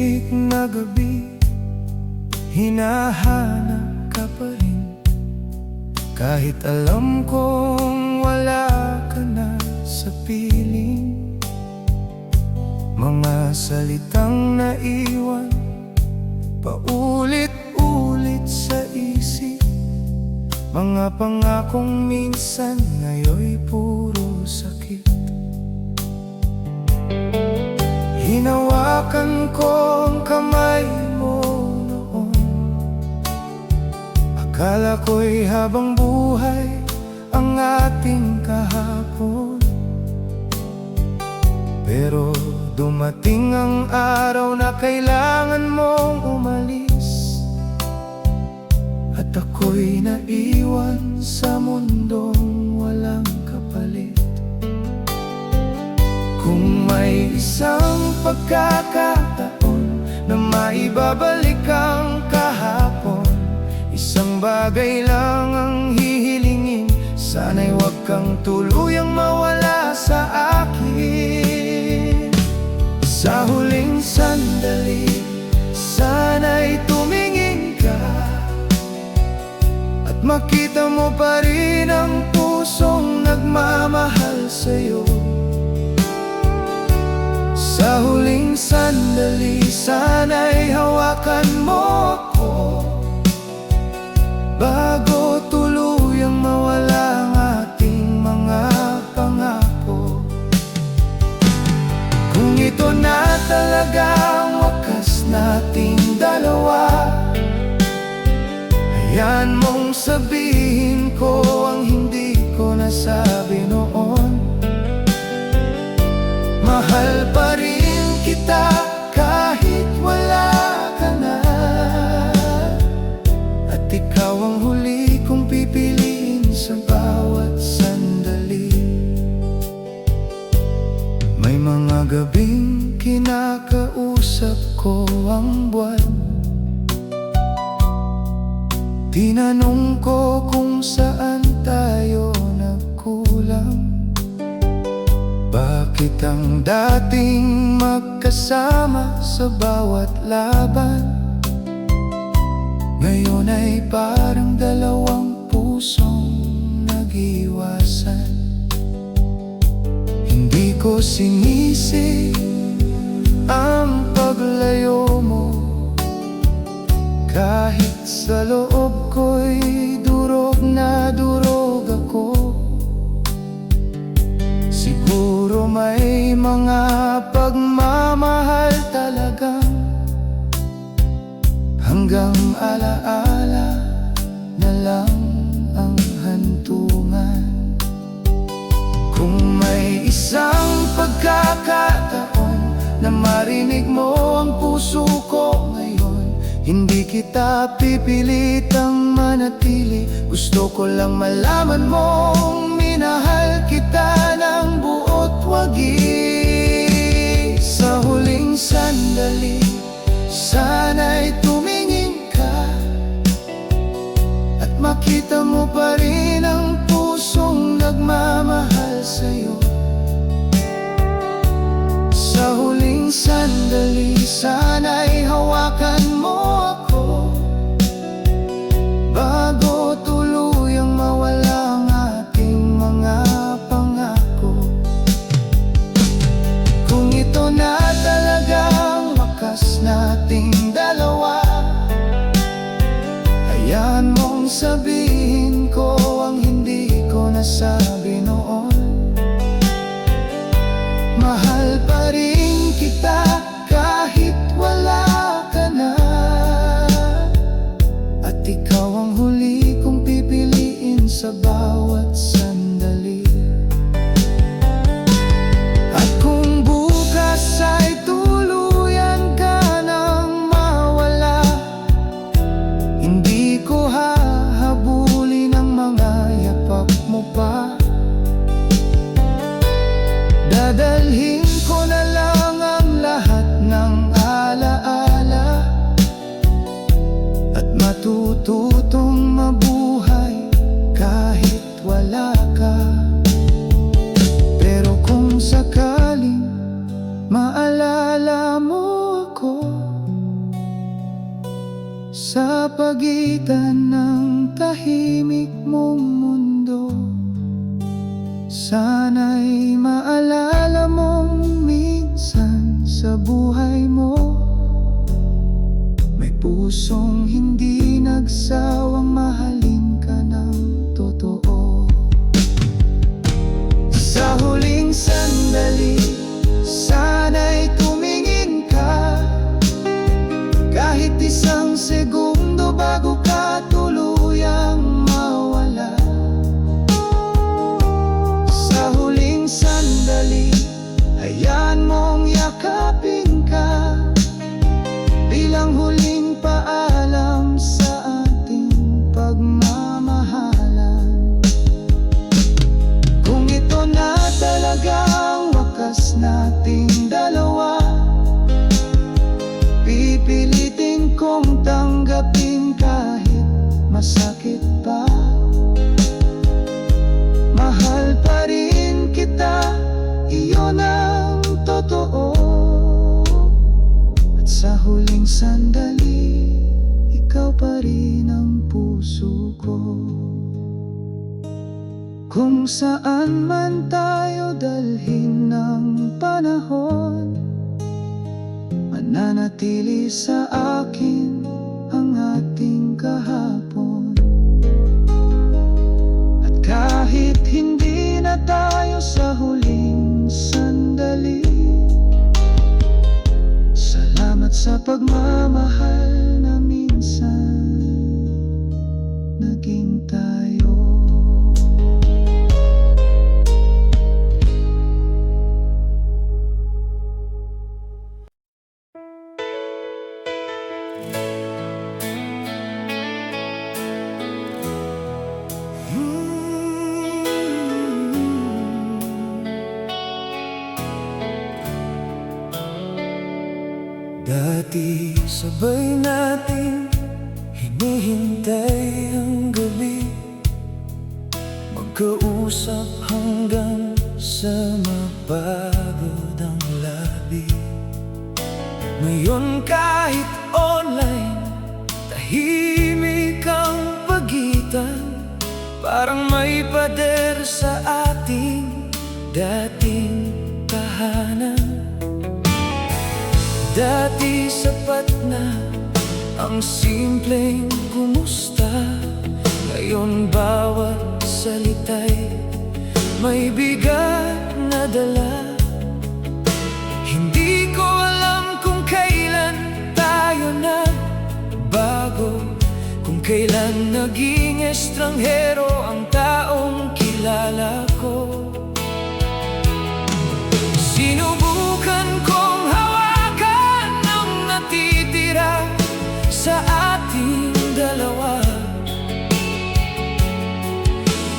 tahimik na gabi, hinahanap ka pa rin. Kahit alam kong wala ka na sa piling. Mga salitang naiwan paulit-ulit sa isip. Mga pangakong minsan ngayon'y puro sakit. Hinawakan ko ang kamay mo noon. Akala ko'y habang buhay ang ating kahapon. Pero dumating ang araw na kailangan mong umalis, at ako'y naiwan sa mundong walang kapalit. Kung may isang pagkakataon na maibabalik ang kahapon, isang bagay lang ang hihilingin: sana'y huwag kang tuluyang mawala sa akin. Sa huling sandali, sana'y tumingin ka at makita mo pa rin ang pusong nagmamahal sa'yo. Sa huling sandali, sana'y hawakan mo ako bago tuluyang mawala ang ating mga pangako. Kung ito na talaga ang wakas nating dalawa, hayaan mong sabihin ko ang hindi ko nasabi noon. Mahal pa rin kita kahit wala ka na, at ikaw ang huli kong pipiliin sa bawat sandali. May mga gabing kinakausap ko ang buwan. Tinanong ko kung saan tayo nagkulang. Bakit ang dating magkasama sa bawat laban ngayon ay parang dalawang pusong nag-iwasan? Hindi ko sinisi ang paglayo mo, kahit sa loob ko'y durog na durog ako. Siguro may mga pagmamahal talagang hanggang alaala na lang ang hantungan. Kung may isang pagkakataon na marinig mo ang puso ko ngayon, hindi kita pipilitang manatili. Gusto ko lang malaman mong minahal kita ng buot wagi. Sa huling sandali, sana'y tumingin ka at makita mo pa rin ang pusong nagmamahal sa'yo. Sa huling sandali, sana'y hawakan mo ako bago tuluyang mawala ang ating mga pangako. Kung ito na talaga ang wakas nating dalawa, hayaan mong sabihin ko ang hindi ko nasabi noon. Mahal pa rin kita kahit wala ka na, at ikaw ang huli kong pipiliin sa bawat sandali. At kung bukas ay tuluyan ka nang mawala, hindi ko hahabulin ang mga yapak mo pa. Sa pagitan ng tahimik mong mundo, sana'y maalala mong minsan sa buhay mo may pusong hindi nagsawang mahalin ka ng totoo. Sa huling sandali, sana'y tumingin ka kahit isang segundo bago ka tuluyang mawala. Sa huling sandali, hayaan mong yakapin ka bilang huling paalam sa ating pagmamahalan. Kung ito na talaga ang wakas nating dalawa, pipilitin kong tanggapin kahit masakit pa. Mahal pa rin kita, iyon ang totoo. At sa huling sandali, ikaw pa rin ang puso ko. Kung saan man tayo dalhin ng panahon, mananatili sa akin ang ating kahapon. At kahit hindi na tayo sa huling sandali, salamat sa pagmamahal na minsan naging tayo. Dati sabay natin hinihintay ang gabi, magkausap hanggang sa mapagod ang labi. Ngayon kahit online, tahimik ang pagitan, parang may pader sa ating dating tahanan. Dati sapat na ang simpleng kumusta, ngayon bawat salita'y may bigat na dala. Hindi ko alam kung kailan tayo nagbago, kung kailan naging estranghero ang taong kilala ko. Sinubukan kong hawakan ang natitira sa ating dalawa,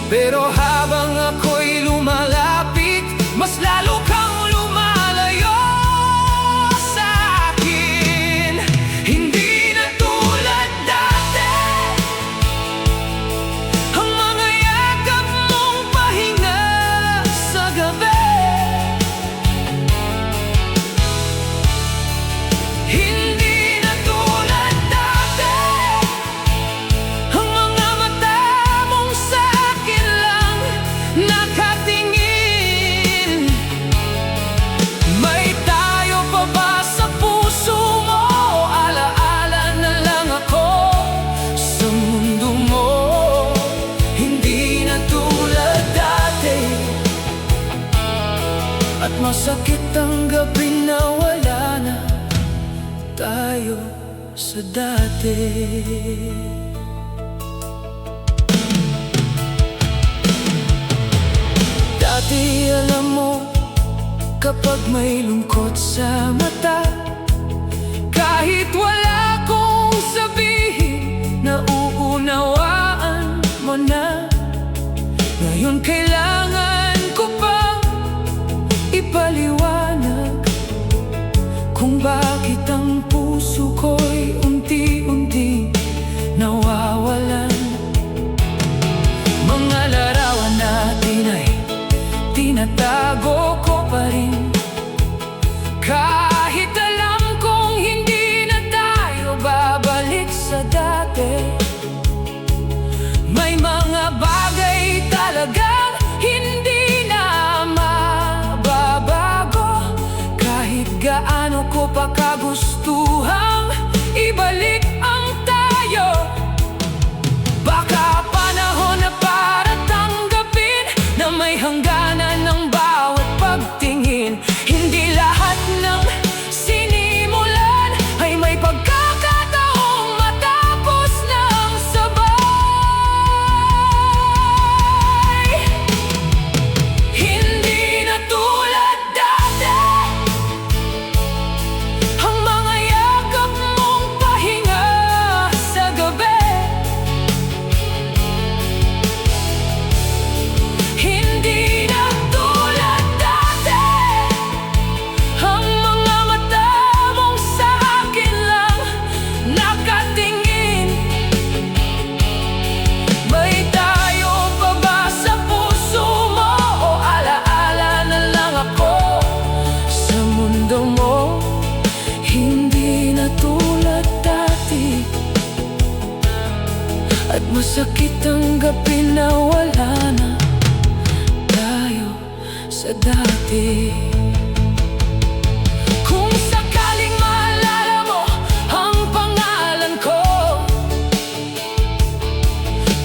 pero habang ako'y lumalapit, mas lalo kang lumalayo sa akin. Hindi na tulad dati ang mga yakap mong pahinga sa gabi. Hindi na tulad dati ang mga mata mong sa akin lang nakatingin. May tayo pa ba sa puso mo? Alaala na lang ako sa mundo mo. Hindi na tulad dati, at masakit ang gabi na wala na tayo sa dati. Dati alam mo, kapag may lungkot sa mata, kahit wala kong sabihin, nauunawaan mo na. Ngayon kailangan ko pang ipaliwanag kung bakit ang puso ko'y unti-unti nawawalan. Mga larawan natin ay tinatago ko pa rin, kahit alam sakit tanggapin na wala na tayo sa dati. Kung sakaling maalala mo ang pangalan ko,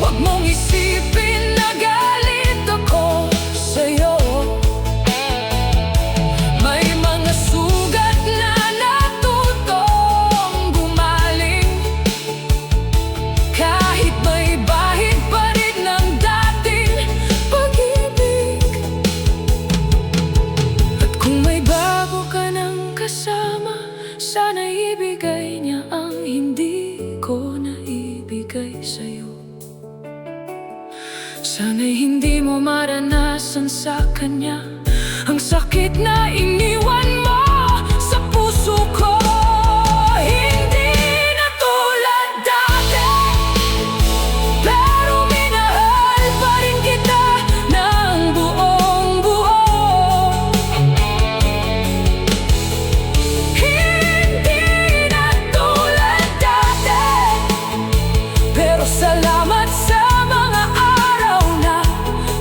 huwag mong isipin na galit ako sa'yo. May mga sugat na natutong gumaling, kahit may bahid pa rin ng dating pag-ibig. At kung may bago ka ng kasama, sana ibigay niya ang hindi ko naibigay sa'yo. Sana'y hindi mo maranasan sa kanya ang sakit na iniwan mo sa puso ko. Hindi na tulad dati, pero minahal pa rin kita ng buong buo. Hindi na tulad dati, pero salamat sa mga araw na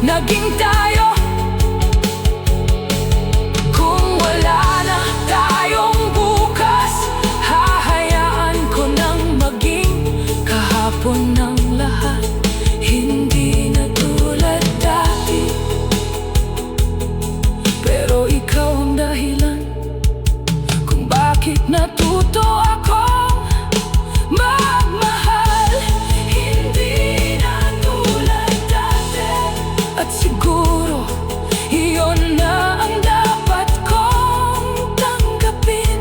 naging tayo. Kung wala na tayong bukas, hahayaan ko nang maging kahapon ng lahat. Hindi na tulad dati, pero ikaw ang dahilan kung bakit natuto akong magmahal. Hindi na tulad dati, at siguro iyon na ang dapat kong tanggapin.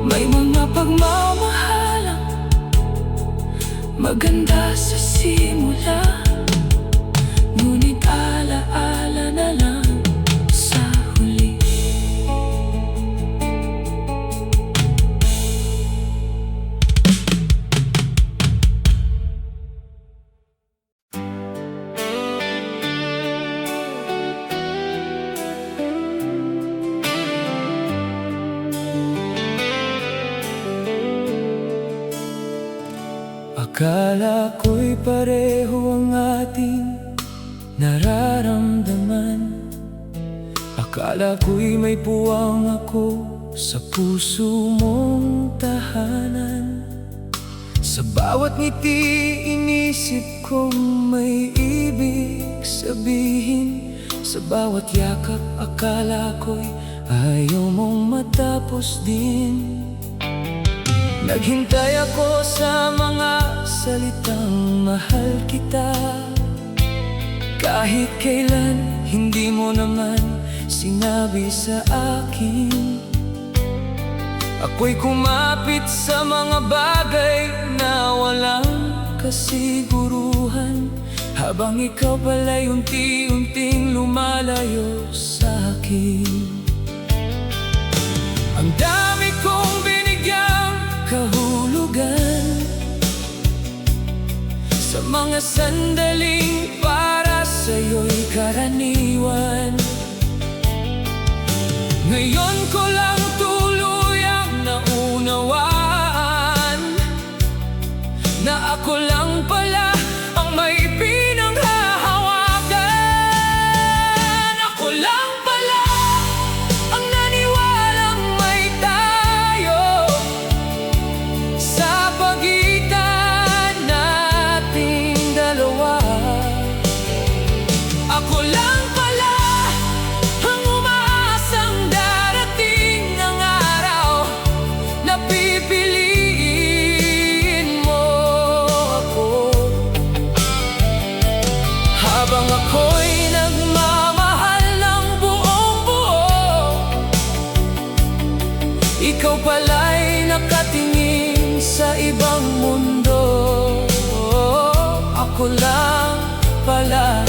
May mga pagmamahalang maganda sa simula, ngunit alaala na lang sa huli. Akala ko'y pareho ang ating nararamdaman. Akala ko'y may puwang ako sa puso mong tahanan. Sa bawat ngiti inisip kong may ibig sabihin. Sa bawat yakap akala ko'y ayaw mong matapos din. Naghintay ako sa mga salitang mahal kita, kahit kailan hindi mo naman sinabi sa akin. Ako'y kumapit sa mga bagay na walang kasiguruhan, habang ikaw pala'y unti-unting lumalayo sa akin. Ang dami kong binigyang kahulugan sa mga sandaling para sa'yo'y karaniwan. Ngayon ko lang tuluyang naunawaan na ako lang pala ang may pinanghahawakan. Ako lang pala ang naniwalang may tayo sa pagitan nating dalawa. Ako lang pala ang umaasang darating ang araw na pipiliin mo ako. Habang ako'y nagmamahal ng buong buo, ikaw pala'y nakatingin sa ibang mundo. Ako lang pala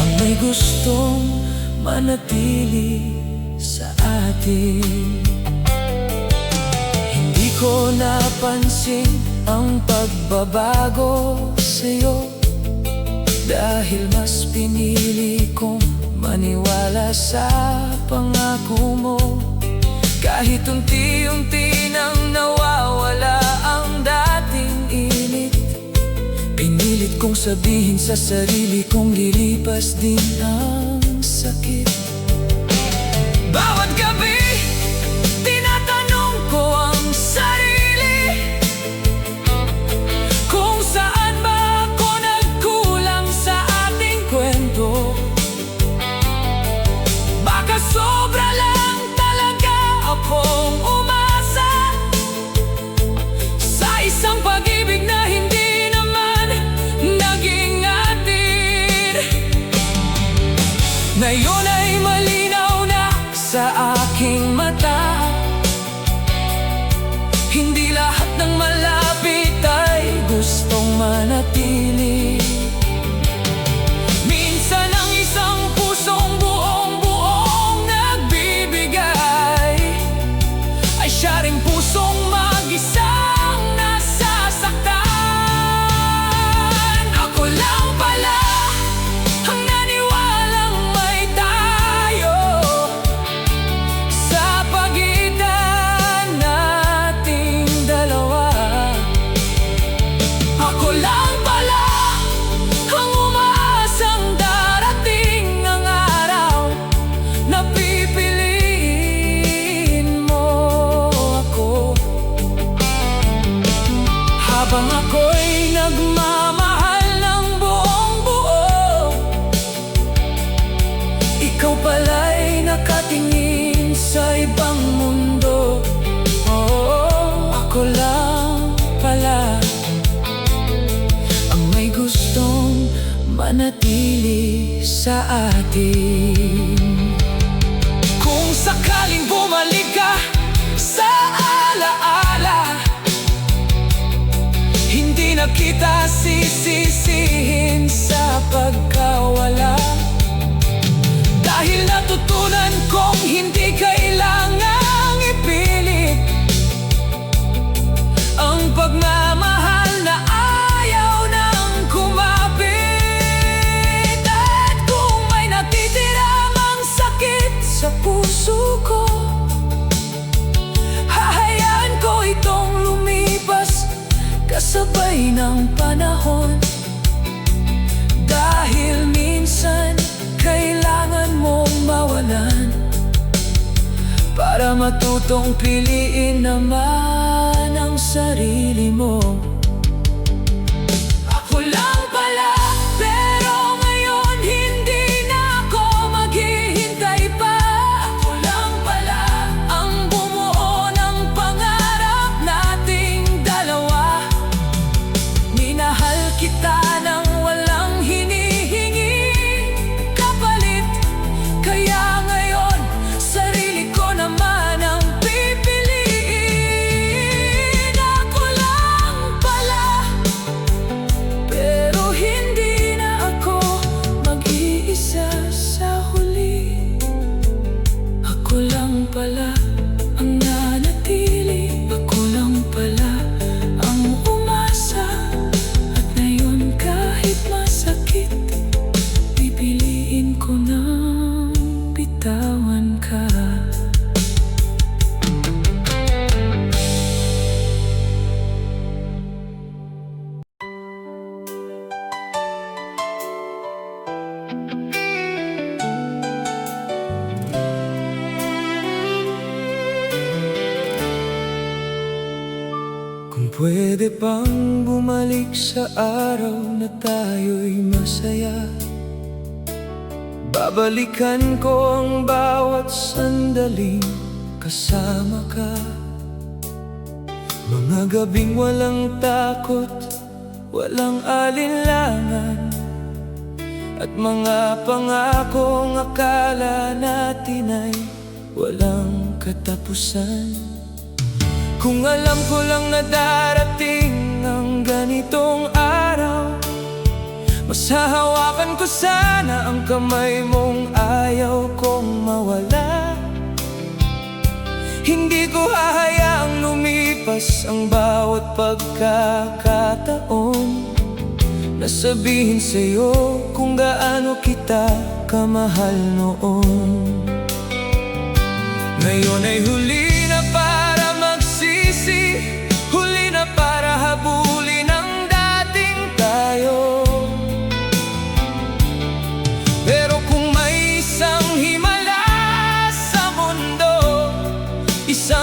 ang may gustong manatili sa atin. Hindi ko napansin ang pagbabago sa'yo, dahil mas pinili kong maniwala sa pangako mo. Kahit unti-unti nang nawawala ang dati sabihin sa sarili kong lilipas din ang sakit. Bawat gabi, tinatanong ko ang sarili kung saan ba ako nagkulang sa ating kwento. Baka sobra lang talaga akong umasa sa isang pag-ibig na hindi naman naging atin. Ngayon ay malinaw na sa aking mata, hindi lahat ng malapit ay gustong manatili. Minsan ang isang pusong buong-buong nagbibigay ay siya ring pusong mag-isang nasasaktan. Ako lang pala ang naniwalang may tayo sa pagitan nating dalawa. Ako lang pala ang umaasang darating ang araw na pipiliin mo ako. Habang ako'y nagmamahal ng buong-buo, ikaw pala'y nakatingin sa ibang mundo. Oo, ako lang pala ang may gustong manatili sa atin. Kung sakaling bumalik ka sa alaala, hindi na kita sisisihin sa pagkawala. Dahil natutunan kong hindi kailangang ipilit ang pagmamahal na ayaw nang kumapit. At kung may natitirang sakit sa puso ko, hahayaan ko itong lumipas kasabay ng panahon. Dahil minsan kailangan mong mawalan para matutong piliin naman ang sarili mo. Ako lang pala, pero ngayon hindi na ako maghihintay pa. Ako lang pala ang bumuo ng pangarap nating dalawa. Minahal kita nang walang hinihingi kapalit, kaya ngayon sarili ko naman ang pipiliin. Ako lang pala, pero hindi na ako mag-iisa sa huli. Ako lang pala ang nanatili. Ako lang pala ang umasa. At ngayon kahit masakit, pipiliin ko nang bitawan ka. Kung pwede pang bumalik sa araw na tayo'y masaya, babalikan ko ang bawat sandaling kasama ka. Mga gabing walang takot, walang alinlangan, at mga pangakong akala natin ay walang katapusan. Kung alam ko lang na darating ang ganitong araw, mas hahawakan ko sana ang kamay mong ayaw kong mawala. Hindi ko hahayaang lumipas ang bawat pagkakataon na sabihin sa'yo kung gaano kita kamahal noon. Ngayon ay huli na para magsisi, huli na para habulin ang dating tayo.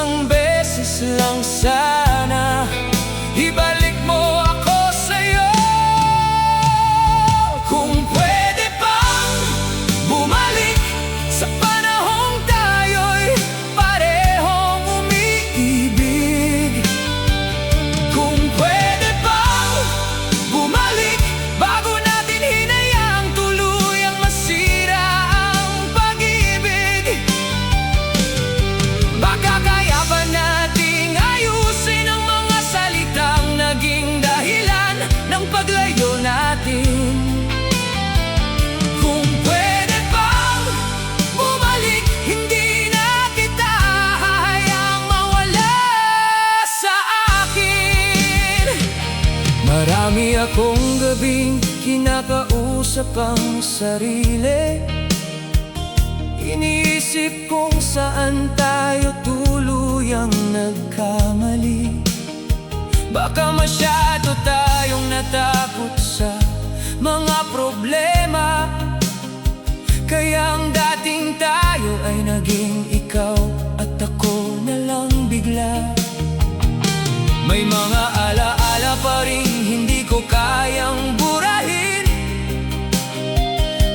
Isang beses lang sana ibalik mo ako sa'yo. Kung pwede bang bumalik sa panahong tayo'y parehong umiibig. Kung pwede bang bumalik bago natin hinayaang tuluyang masira ang pag-ibig. Baka kaya ba nating ayusin ang mga salitang naging dahilan ng paglayo natin? Kung pwede bang bumalik, hindi na kita hahayaang mawala sa akin. Marami akong gabing kinakausap ang sarili. Iniisip kung saan tayo tuluyang nagkamali. Baka masyado tayong natakot sa mga problema, kaya ang dating tayo ay naging ikaw at ako na lang bigla. May mga alaala pa rin hindi ko kayang burahin,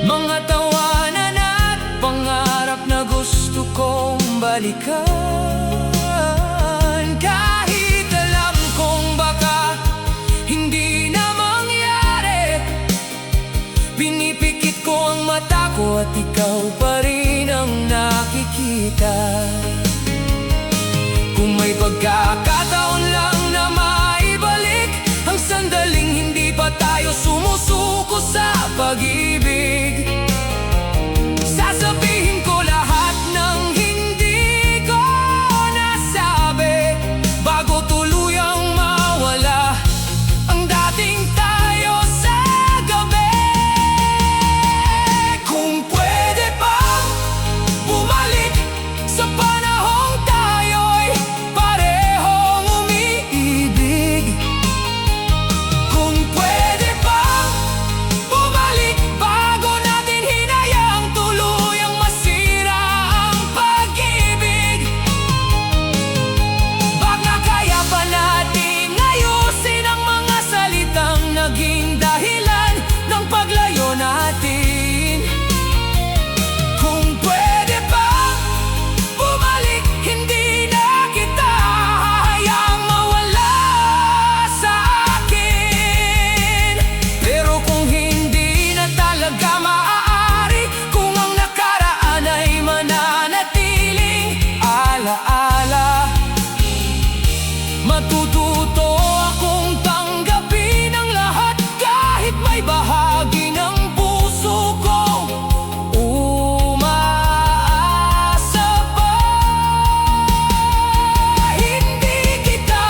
mga tawanan at pangarap na gusto kong balikan. Kahit alam kong baka hindi na mangyari, pinipikit ko ang mata ko at ikaw pa rin ang nakikita. Kung may pagkakataon lang na maibalik ang sandaling hindi pa tayo sumusuko sa pag-ibig, sasabihin ko lahat ng hindi ko nasabi bago tuluyang mawala ang dating tayo sa gabi. Kung pwede bang bumalik sa panahong tayo'y parehong umiibig. Kung pwede bang bumalik bago natin hinayaang tuluyang masira ang pag-ibig. Baka kaya pa nating ayusin ang mga salitang naging dahilan ng paglayo natin. Kung pwede bang bumalik, hindi na kita hahayaang mawala sa akin. Pero kung hindi na talaga maaari, kung ang nakaraan ay mananatiling alaala, matututo akong tanggapin ang lahat kahit may bahagi ng puso ko umaasa pa. Hindi kita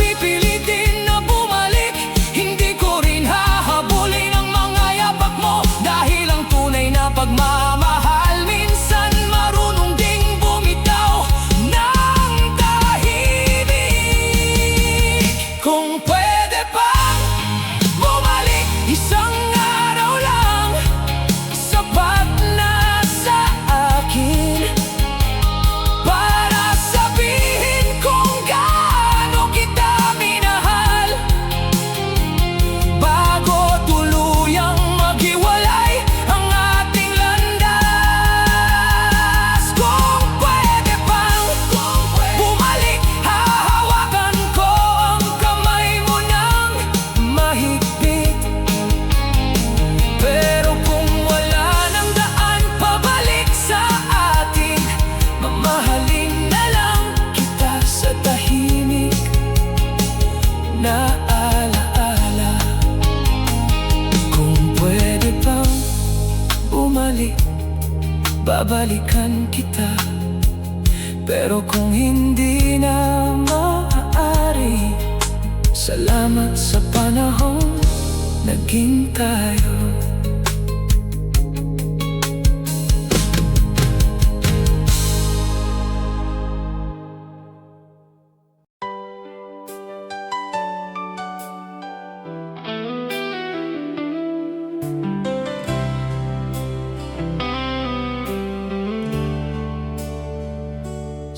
pipilitin na bumalik, hindi ko rin hahabulin ang mga yapak mo, dahil ang tunay na pagmamahal minsan marunong ding bumitaw ng tahimik. Kung pwede bang bumalik isang araw lang, sapat na sa akin para sabihin kung gaano kita minahal, bago tuluyang maghiwalay ang ating landas. Kung pwede bang bumalik, hahawakan ko ang kamay mo ng mahigpit. Pero kung wala nang daan pabalik sa atin, mamahalin na lang kita sa tahimik na alaala. Kung pwede bang bumalik, babalikan kita. Pero kung hindi na maaari, salamat sa panahong naging tayo.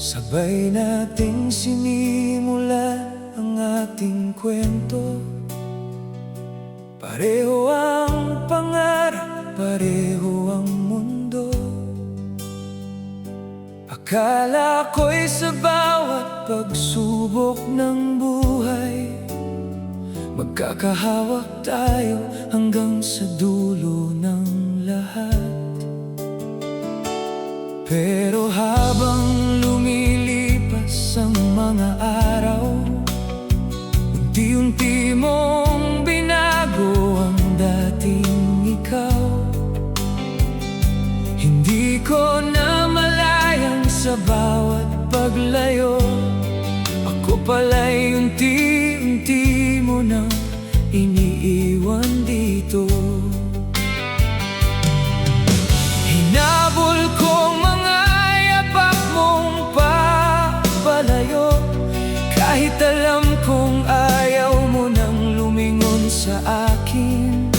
Sa Sabay nating sinimulan ang ating kwento. Pareho ang pangarap, pareho ang mundo. Akala ko'y sa bawat pagsubok ng buhay magkakahawak tayo hanggang sa dulo ng lahat. Pero habang lumilipas ang mga araw, unti-unti mong binago ang dating ikaw. Hindi ko na malayang sa bawat paglayo, ako pala'y unti-unti mo nang iniiwan dito. Hinabol kong mga yapak mong papalayo, kahit alam kong ayaw mo nang lumingon sa akin.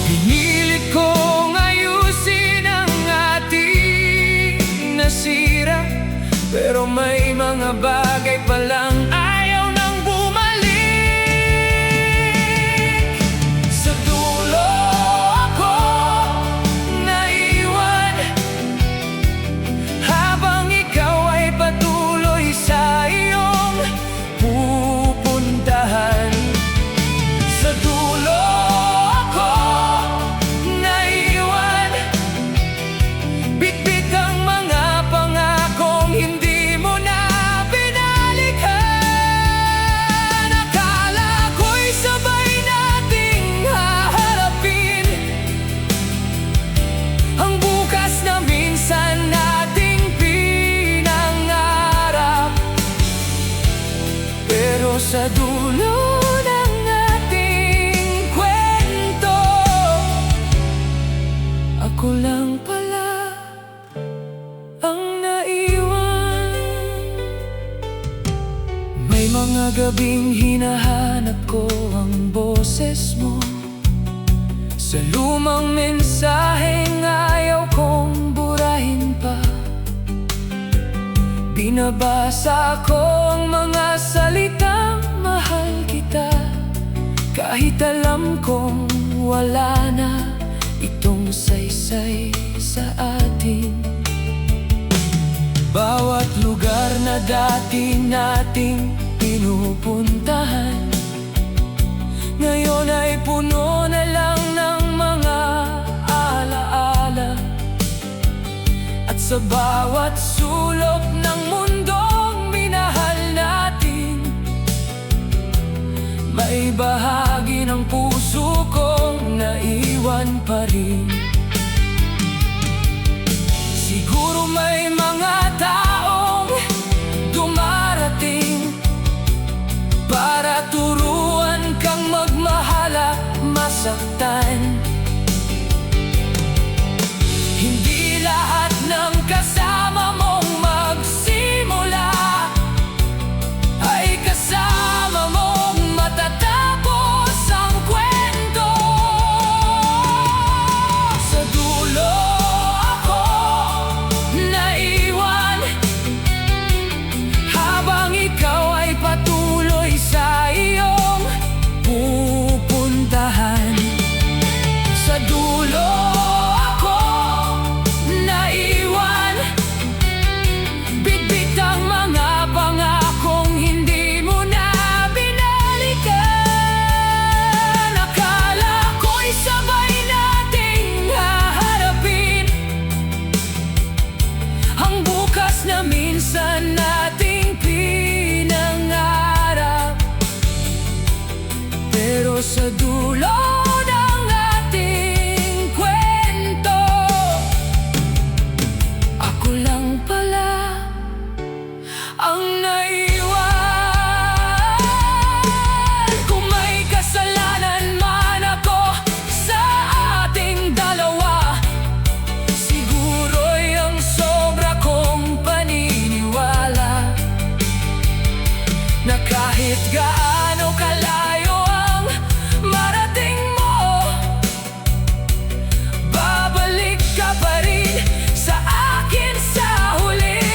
Pinilit kong ayusin ang ating nasira, pero may mga bagay palang ayaw nang bumalik. Sa dulo ako naiwan, habang ikaw ay patuloy sa iyong pupuntahan. Sa dulo ako naiwan, bitbit ang mga pangakong hindi mo na binalikan. Akala ko'y sabay nating haharapin ang bukas na minsan nating pinangarap. Pero sa dulo ng ating kwento, ako lang pala ang naiwan. May mga gabing hinahanap ko ang boses mo, sa lumang mensaheng ayaw kong burahin pa. Binabasa ko ang mga salitang mahal kita, kahit alam kong wala na itong saysay sa atin. Bawat lugar na dati nating pinupuntahan, ngayon ay puno na lang ng mga alaala. At sa bawat sulok ng mundong minahal natin, may bahagi ng puso kong naiwan pa rin. Siguro may mga taong dumarating para turuan kang magmahal at masaktan. Hindi lahat ng kasama mong magsimula ay kasama mong matatapos ang kwento. Sa dulo ako naiwan, habang ikaw ay patuloy sa iyong pupuntahan. Sa dulo ako naiwan, bitbit ang mga pangakong hindi mo na binalikan. Akala ko'y sabay nating haharapin ang bukas na minsan nating pinangarap. Pero sa dulo ng ating kwento, ako lang pala ang naiwan. Kung may kasalanan man ako sa ating dalawa, siguro'y ang sobra kong paniniwala na kahit gaano kalayo ang marating mo, babalik ka pa rin sa akin sa huli.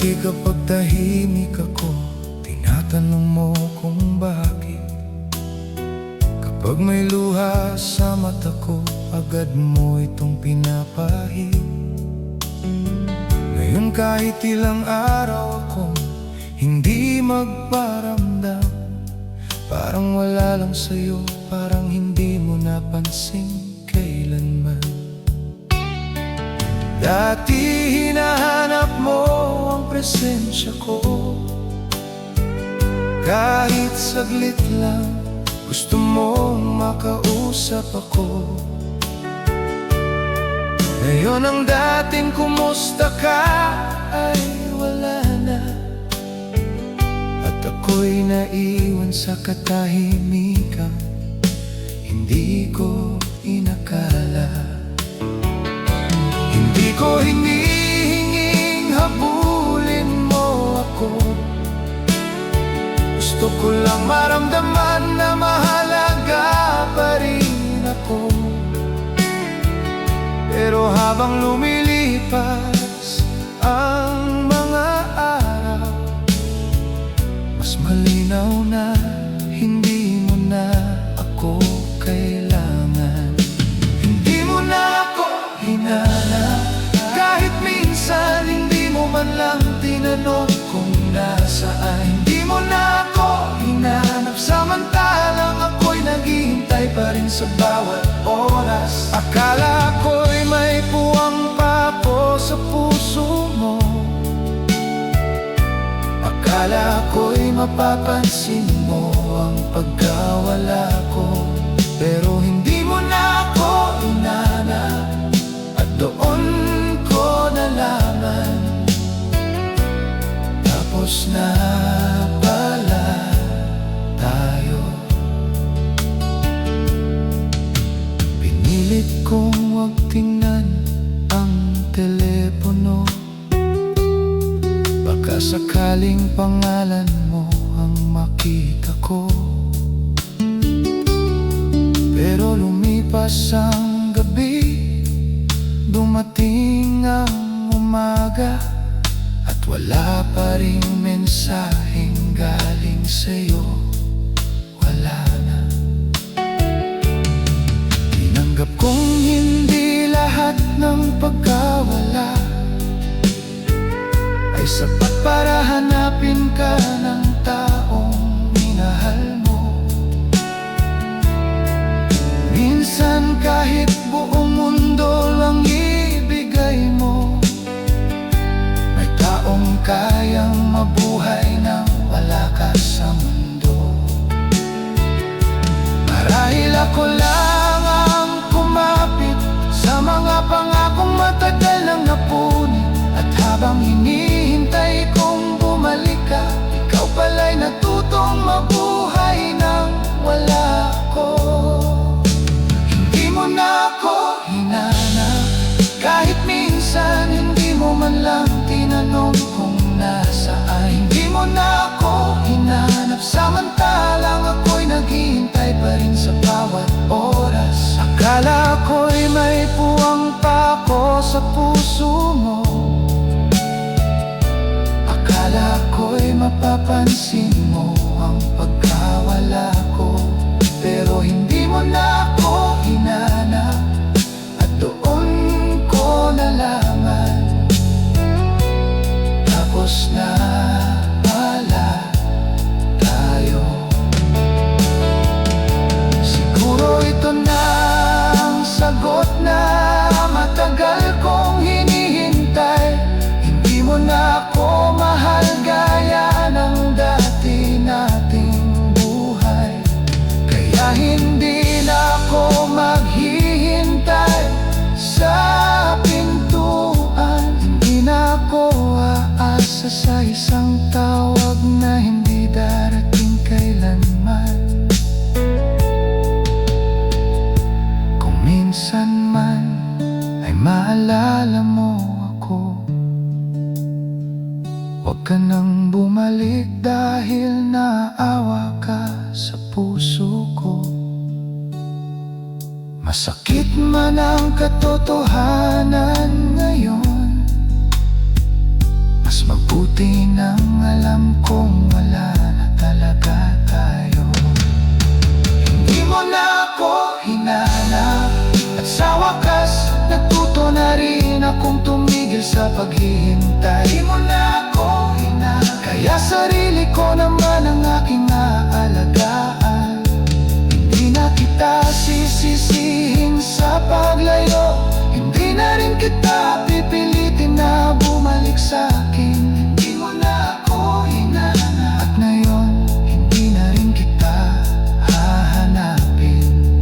Lagi kapag tahimik ako, tinatanong mo kung bakit. Kapag may luha sa mata ko, agad mo itong pinapahid. Ngayon kahit ilang araw akong hindi magparamdam, parang wala lang sa'yo, parang hindi mo napansin kailanman. Dati hinahanap mo ang presensya ko, kahit saglit lang gusto mong makausap ako. Ngayon ang dating kumusta ka ay wala na, at ako'y naiwan sa katahimikan hindi ko inakala. Hindi ko hinihinging habulin mo ako, gusto ko lang maramdaman na mahalaga pa rin ako. Pero habang lumilipas ang mga araw, mas malinaw na hindi mo na ako kailangan. Hindi mo na ako hinanap, kahit minsan hindi mo man lang tinanong kung nasaan. Hindi mo na ako hinanap, samantalang ako'y naghihintay pa rin sa bawat oras. Akala ko'y may puwang pa ako sa puso mo, akala ko'y mapapansin mo ang pagkawala ko. Pero hindi mo na ako hinanap, at doon ko nalaman, tapos na pala tayo. Pinilit kong huwag tingnan ang telepono, baka sakaling pangalan mo ang makita ko. Pero lumipas ang gabi, dumating ang umaga, at wala pa ring mensaheng galing sa'yo. Wala na. Tinanggap kong hindi lahat ng pagkawala ay sapat para hanapin ka ng taong minahal mo. Minsan kahit buong mundo lang ibigay mo, may taong kayang mabuhay nang wala ka sa mundo. Marahil ako lang ang kumapit sa mga pangakong matagal nang napunit, at habang hinihintay kong bumalik ka, ikaw pala'y natutong mabuhay nang wala ako. Hindi mo na ako hinanap, kahit minsan hindi mo man lang tinanong kung nasaan. Hindi mo na ako hinanap, samantalang ako'y naghihintay pa rin sa bawat oras. Akala ko'y may puwang pa ako sa puso mo, akala ko'y mapapansin mo ang pagkawala ko. Pero hindi mo na ako hinanap, at doon ko nalaman, tapos na pala tayo. Siguro ito na ang sagot na matagal kong hinihintay. Hindi mo na ako mahal gaya ng dati nating buhay, kaya hindi na ako maghihintay sa pintuan. Hindi na ako aasa sa isang tawag na hindi darating kailanman. Kung minsan man ay maalala mo ako, huwag ka nang bumalik dahil naawa ka sa puso ko. Masakit man ang katotohanan ngayon, mas mabuti nang alam kong wala na talaga tayo. Hindi mo na ako hinanap, at sa wakas natuto na rin akong tumigil sa paghihintay. Hindi mo na ako hinanap, kaya sarili ko naman ang aking aalagaan. Hindi na kita sisisihin sa paglayo, hindi na rin kita pipilitin na bumalik sa akin. Hindi mo na ako hinanap, at ngayon hindi na rin kita hahanapin.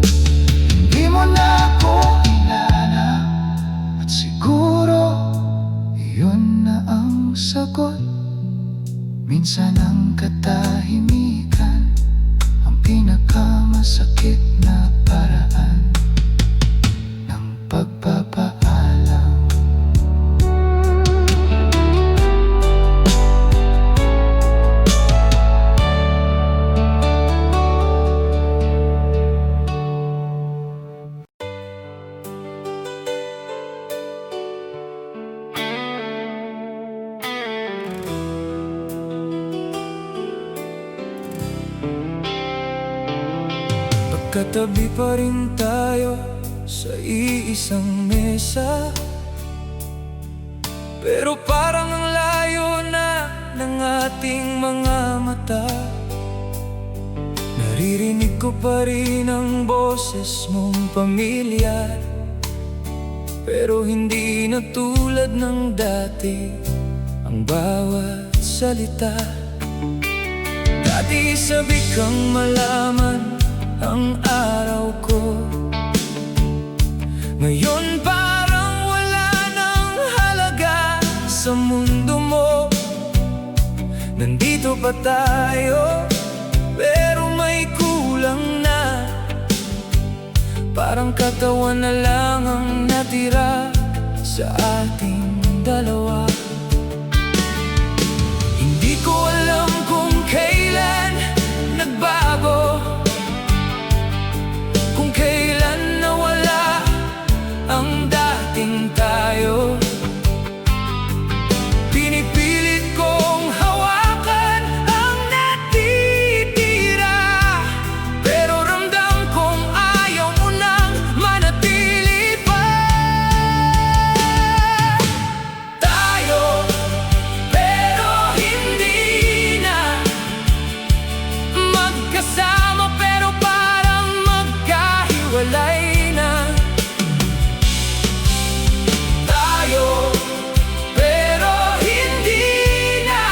Hindi mo na ako hinanap, at siguro yun na ang sagot. Minsan ang katahimikan ang pinakamasakit na paraan ng pagpapaalam. Katabi pa rin tayo sa iisang mesa, pero parang ang layo na ng ating mga mata. Naririnig ko pa rin ang boses mong pamilya, pero hindi na tulad ng dati ang bawat salita. Dati sabik kang malaman ang araw ko, ngayon parang wala nang halaga sa mundo mo. Nandito pa tayo, pero may kulang na. Parang katawan na lang ang natira sa ating dalawa. Hindi ko alam kung kailan nagbago, kung kailan nawala ang dating tayo. Pinipilit kong hawakan ang natitira, pero ramdam kong ayaw mo nang manatili pa. Tayo, pero hindi na magkasama, pero parang magkahiwalay na. Tayo, pero hindi na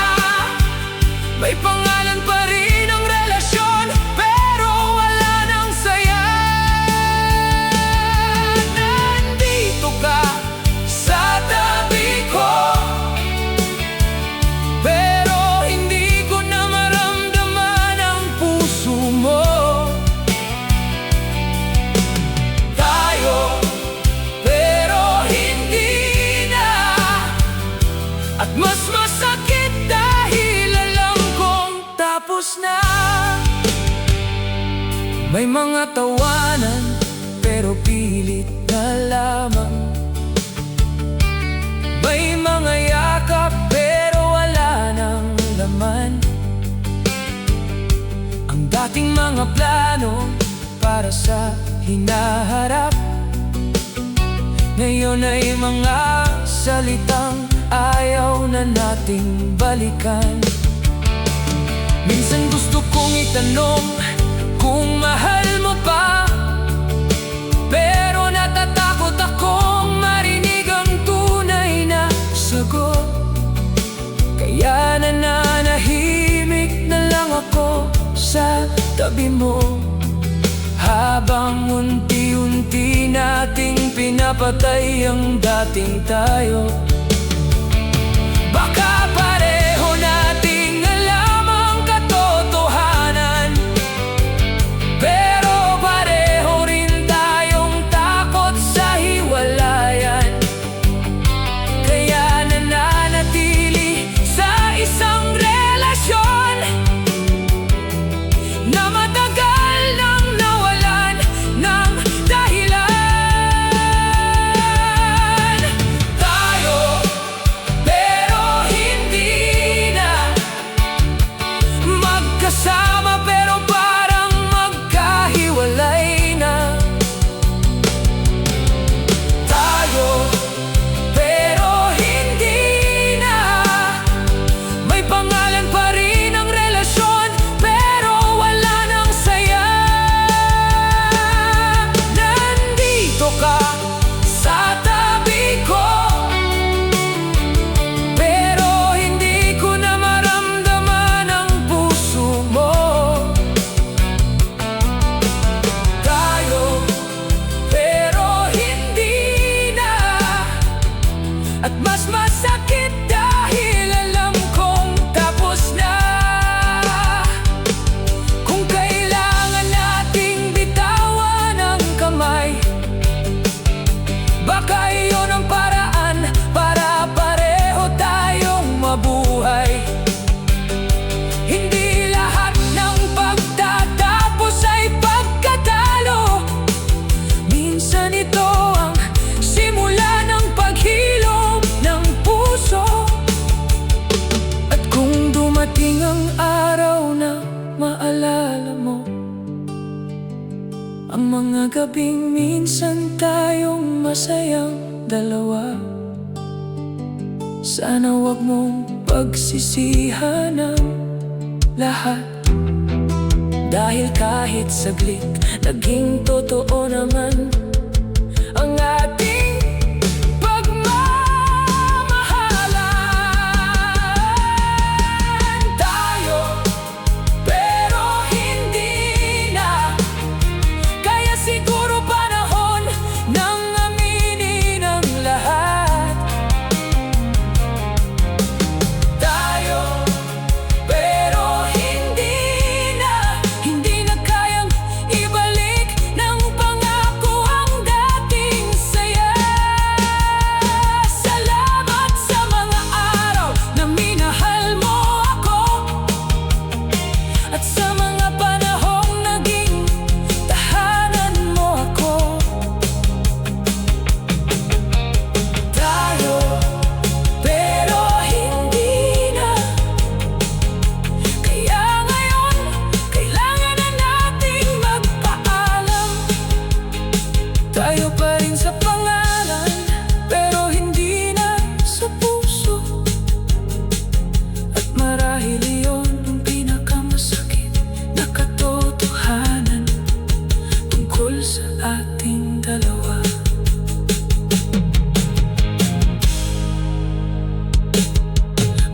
may pangalan pa rin ang relasyon, pero wala nang saya. Nandito ka sa tabi ko, pero hindi ko na maramdaman ang puso mo. Tayo, pero hindi na, at mas masakit dahil alam kong tapos na. May mga tawanan, pero pilit na lamang. May mga yakap, pero wala nang laman. Ang dating mga plano para sa hinaharap, ngayon ay mga salitang ayaw na nating balikan. Minsan gusto kong itanong kung mahal mo pa, pero natatakot akong marinig ang tunay na sagot. Kaya nananahimik na lang ako sa tabi mo, habang unti-unti nating pinapatay ang dating tayo. Baka pareho nating alam ang katotohanan, pero pareho rin tayong takot sa hiwalayan. Kaya nananatili sa isang relasyon na matagal nang nawalan ng dahilan. Tayo, pero hindi Ang mga gabing minsan tayong masayang dalawa. Sana wag mong pagsisihan ang lahat, dahil kahit saglit, naging totoo naman ang ating pagmamahalan. Tayo, pero hindi na. Kaya siguro panahon nang aminin ang lahat. Tayo, pero hindi na kayang ibalik ng pangako ang dating saya. Salamat sa mga araw na minahal mo ako, at sa mga panahong naging tahanan mo ako. Tayo, pero hindi na. Kaya ngayon, kailangan na nating magpaalam. Tayo pa rin sa pangalan, pero hindi na sa puso. At marahil iyon ang pinakamasakit na katotohanan tungkol sa ating dalawa.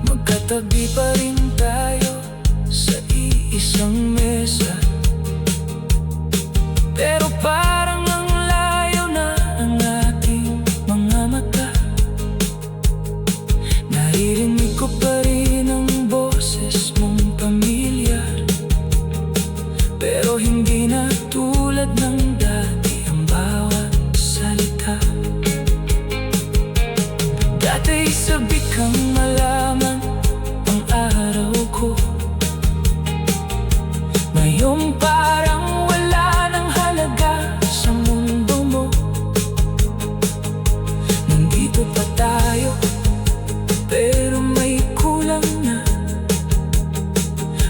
Magkatabi pa rin tayo sa iisang mesa, pero parang ang layo na ang ating mga mata. Naririnig ko pa rin ang boses mong pamilyar, pero hindi na tulad ng dati ang bawat salita. Dati sabik kang malaman ang araw ko, ngayon parang wala nang halaga sa mundo mo. Nandito pa tayo, pero may kulang na.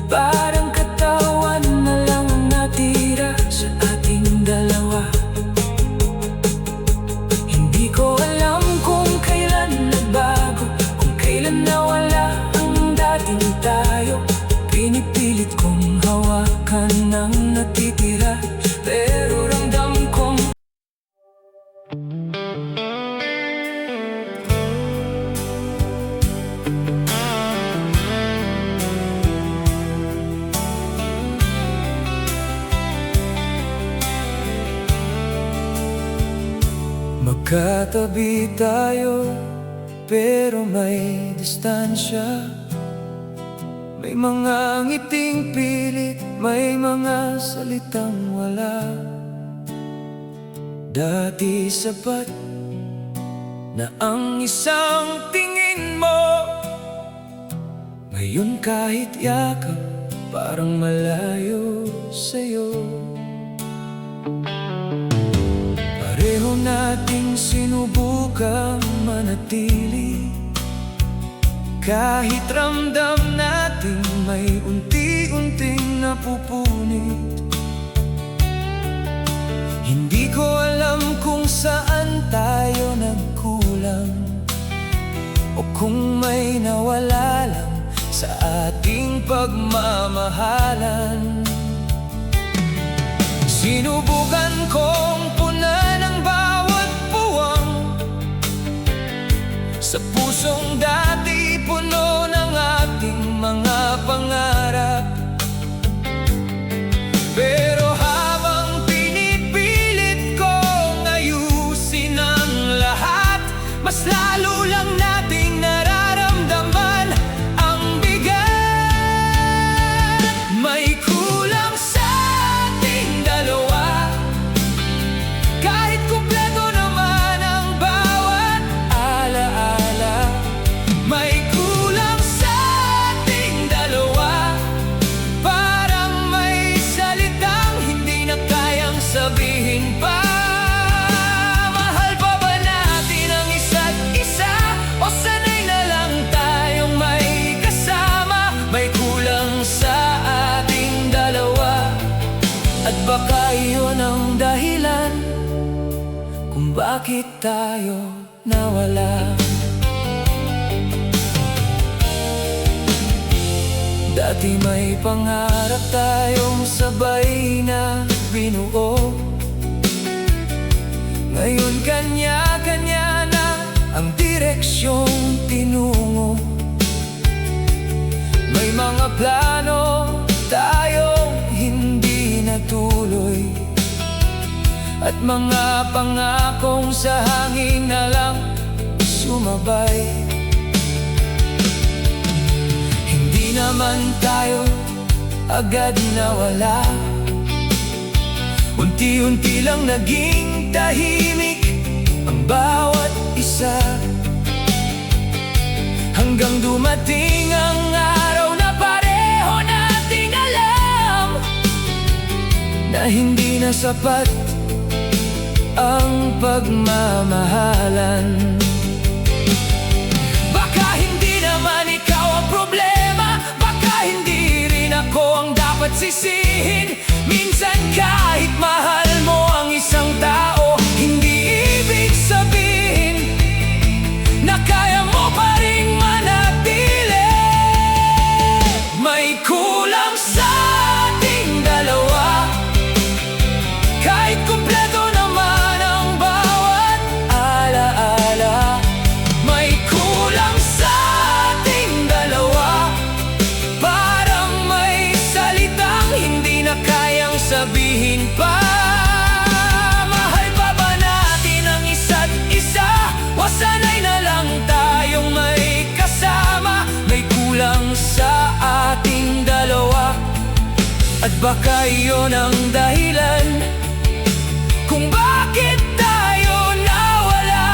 Parang katawan na lang ang natira sa ating dalawa. Hindi ko alam kung kailan nagbago, kung kailan nawala ang dating tayo. Pinipilit kong hawakan ang natitira, pero ramdam kong magkatabi tayo, pero may distansya. May mga ngiting pilit, may mga salitang wala. Dati sapat na ang isang tingin mo, ngayon kahit yakap, parang malayo sa'yo. Pareho nating sinubukang manatili, kahit ramdam natin may unti-unting napupunit. Hindi ko alam kung saan tayo nagkulang, o kung may nawala lang sa ating pagmamahalan. Sinubukan kong punan ang bawat puwang sa pusong dati puno ng ating mga pangarap. Pero habang pinipilit kong ayusin ang lahat, mas lalo lang nating nararamdaman ang bigat. May kulang sa ating dalawa, kahit kumpleto naman ang bawat alaala. bakit tayo nawala. Dati may pangarap tayong sabay na binuo. Ngayon kanya-kanya na ang direksyong tinungo. May mga plano tayong hindi natuloy, at mga pangakong sa hangin na lang sumabay. Hindi naman tayo agad nawala. Unti-unti lang naging tahimik ang bawat isa, hanggang dumating ang araw na pareho nating alam na hindi na sapat ang pagmamahalan. Baka hindi naman ikaw ang problema, baka hindi rin ako ang dapat sisihin. Minsan kahit mahal mo ang isang tao, hindi ibig sabihin na kaya mo pa ring manatili. May kulang sa ating dalawa, kahit kumpleto naman ang bawat alaala. May kulang sa ating dalawa, parang may salitang hindi na kayang sabihin pa. Mahal pa ba natin ang isa't isa? O sanay na lang tayong may kasama? May kulang sa ating dalawa, at baka iyon ang dahilan kung bakit tayo nawala.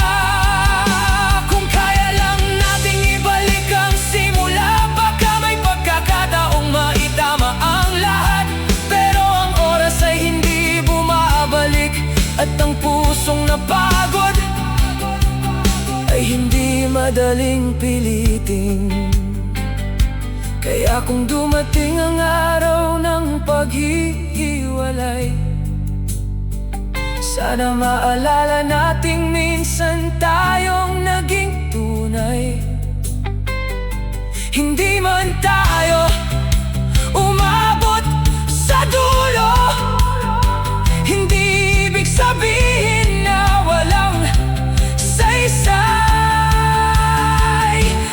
Kung kaya lang nating ibalik ang simula, baka may pagkakataong maitama ang lahat. Pero ang oras ay hindi bumabalik, at ang pusong napagod ay hindi madaling pilitin. Kaya kung dumating ang araw ng paghihiwalay, sana maalala nating minsan tayong naging tunay. Hindi man tayo umabot sa dulo, hindi ibig sabihin na walang saysay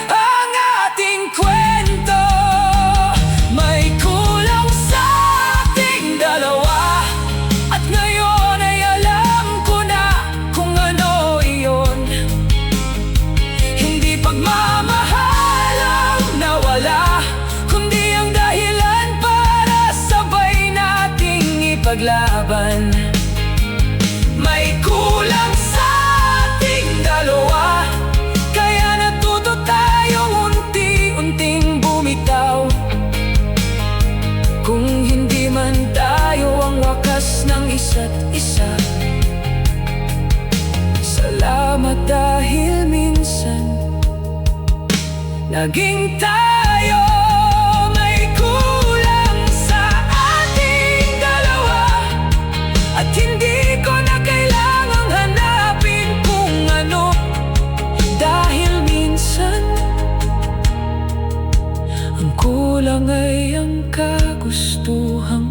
ang ating kwento. May kulang sa ating dalawa, at ngayon ay alam ko na kung ano iyon. Hindi pagmamahal ang nawala, kundi ang dahilan para sabay nating ipaglaban. May kulang sa ating dalawa, kaya natuto tayong unti-unting bumitaw. Kung hindi man tayo ang wakas ng isa't isa, salamat dahil minsan naging tayo. May kulang sa ating dalawa, at hindi ko na kailangang hanapin kung ano. Dahil minsan ang kulang ay ang kagustuhang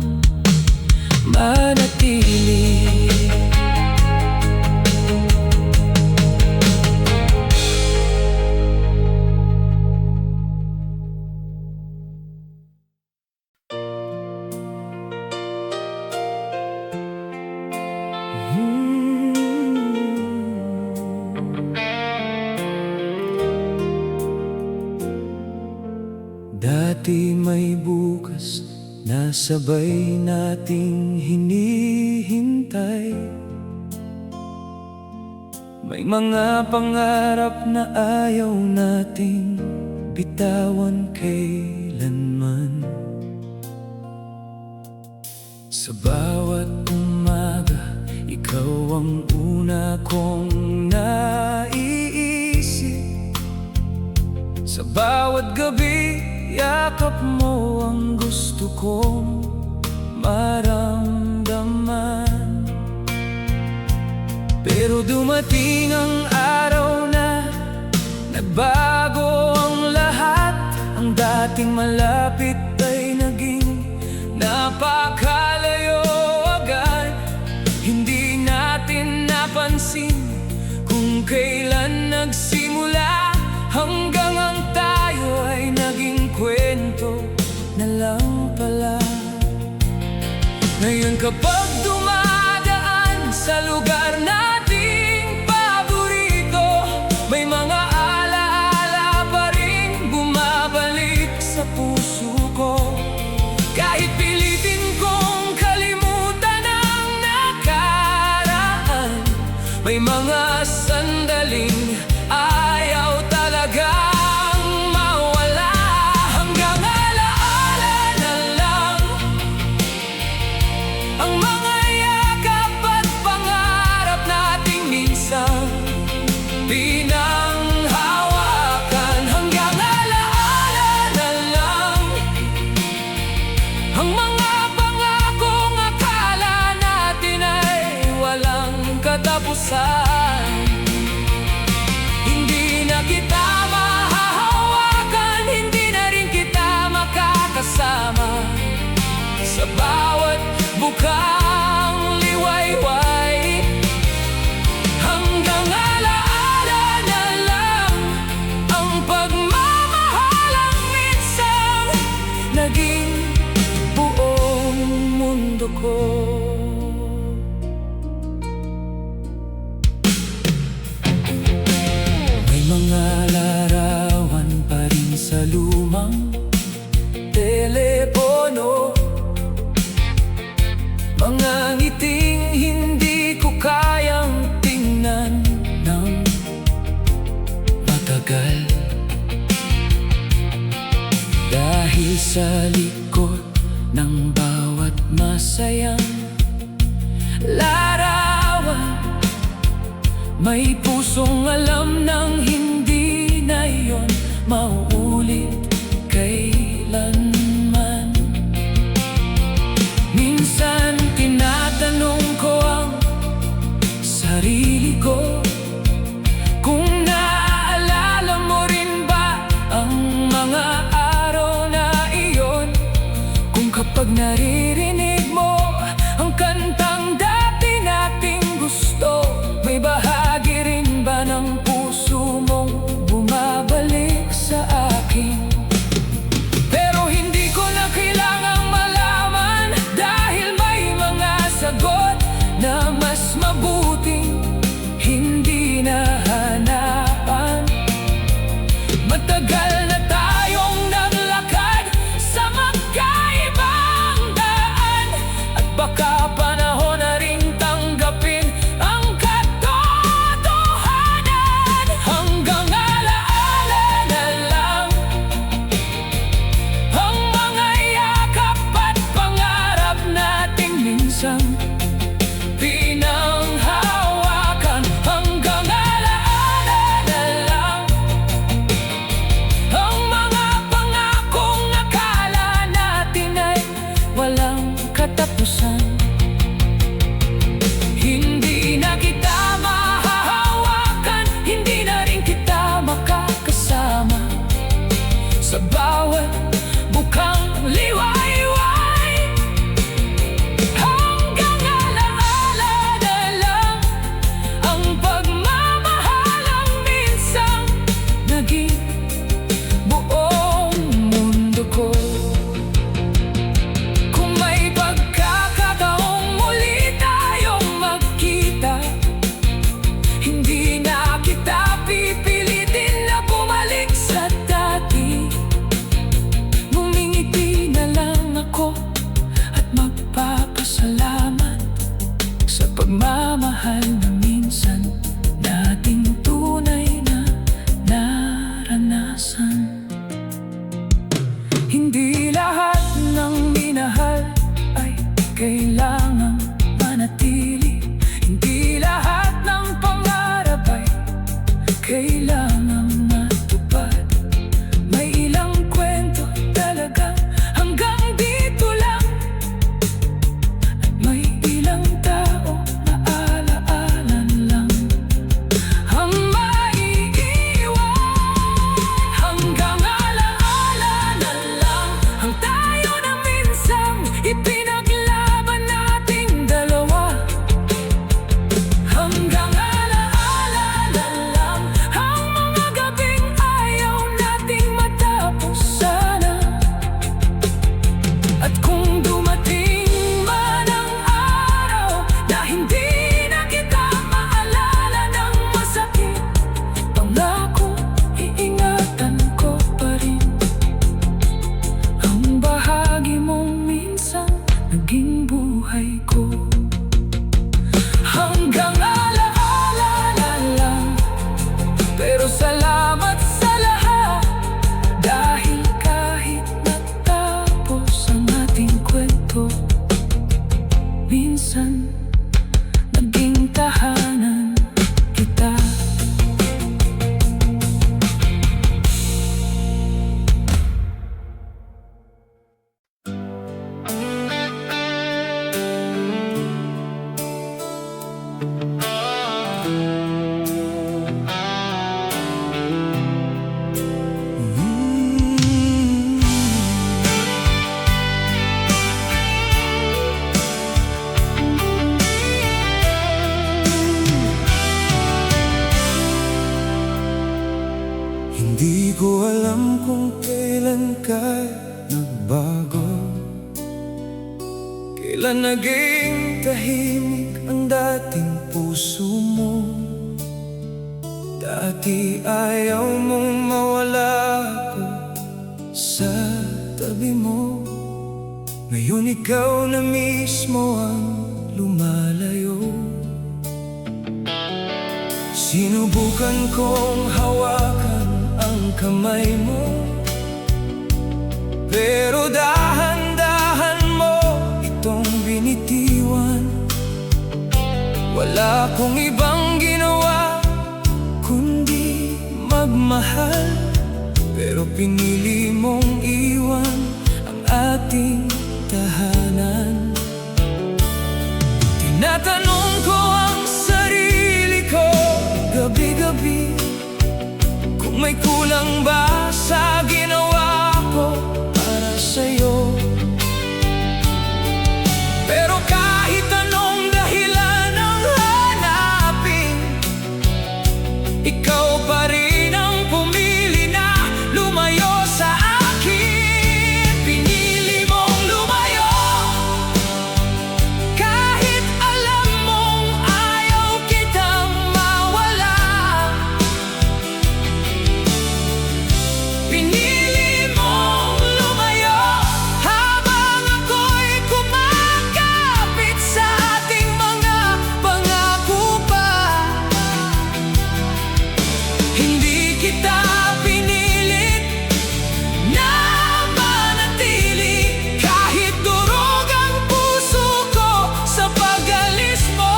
manatili. Dati may bukas na sabay nating hinihintay. May mga pangarap na ayaw nating bitawan kailanman. Sa bawat umaga, ikaw ang una kong naiisip. Sa bawat gabi, yakap mo ang gusto kong maramdaman. Pero dumating ang araw na nagbago ang lahat. Ang dating malapit ay naging napakalayo agad. Hindi natin napansin kung kailan nagsimula, hanggang ang tayo ay naging kwento na lang pala. Ngayon kapag dumadaan sa lugar nating paborito, may mga alaala pa rin bumabalik sa puso ko. Kahit pilitin kong kalimutan ang nakaraan, may mga sandaling ayaw talagang mawala. Hanggang alaala na lang ang mga yakap at pangarap nating minsan pinanghawakan. Hanggang alaala na lang ang mga pangakong akala natin ay walang katapusan. Hindi na kita mahahawakan, hindi na rin kita makakasama sa bawat bukang liwayway. Hanggang alaala na lang ang pagmamahal ang minsan naging buong mundo ko. May mga larawan pa rin sa lumang telepono, mga ngiting hindi ko kayang tingnan ng matagal. Dahil sa likod ng bawat masayang larawan, may pusong alam ng hindi na iyon mauulit kailanman. Minsan tinatanong ko ang sarili ko kung naaalala mo rin ba ang mga araw na iyon. Kung kapag naririnig mo ang kantang dati nating gusto, may bahagi rin ba ng puso mong bumabalik sa akin? Pero hindi ko na kailangang malaman, dahil may mga sagot na mas mabuting hindi nahanapan. Matagal na tayong naglakad sa magkaibang daan, at baka panahon na rin tanggapin ang katotohanan. Hanggang alaala na lang ang mga yakap at pangarap nating minsan pinanghawakan. Hanggang alaala na lang ang mga pangakong akala natin ay walang katapusan. Hindi na kita mahahawakan, hindi na rin kita makakasama sa bawat bukang liwayway. Hanggang alaala na lang ang pagmamahal ang minsan naging buong mundo ko. Kung may pagkakataong muli tayong magkita, hindi na kita pipilitin na bumalik sa dati. Ngumingiti na lang ako at magpapasalamat sa pagmamahal na minsan nating tunay na naranasan. Hindi lahat ng minahal ay kailangang manatili. Hindi lahat ng pangarap ay kailangang matupad. May ilang kwento talaga hanggang dito lang, at may ilang tao na alaala Hindi ko alam kung kailan ka nagbago, kailan naging tahimik ang dating puso mo. Dati ayaw mong mawala ako sa tabi mo, ngayon ikaw na mismo ang lumalayo. Sinubukan kong hawakan ang kamay mo, pero dahan-dahan mo itong binitiwan. Wala kong ibang ginawa kundi magmahal, pero pinili mong iwan ang ating tahanan. Tinatanong ko ang sarili ko gabi-gabi, kung may kulang ba sa ginawa ko para sa'yo. Pero kahit anong dahilan ang hanapin, ikaw pa rin ang pumili na lumayo sa akin. Pinili mong lumayo kahit alam mong ayaw kitang mawala. Pinili mong lumayo habang ako'y kumakapit sa ating mga pangako pa. Hindi kita pinilit na manatili, kahit durog ang puso ko sa pag-alis mo.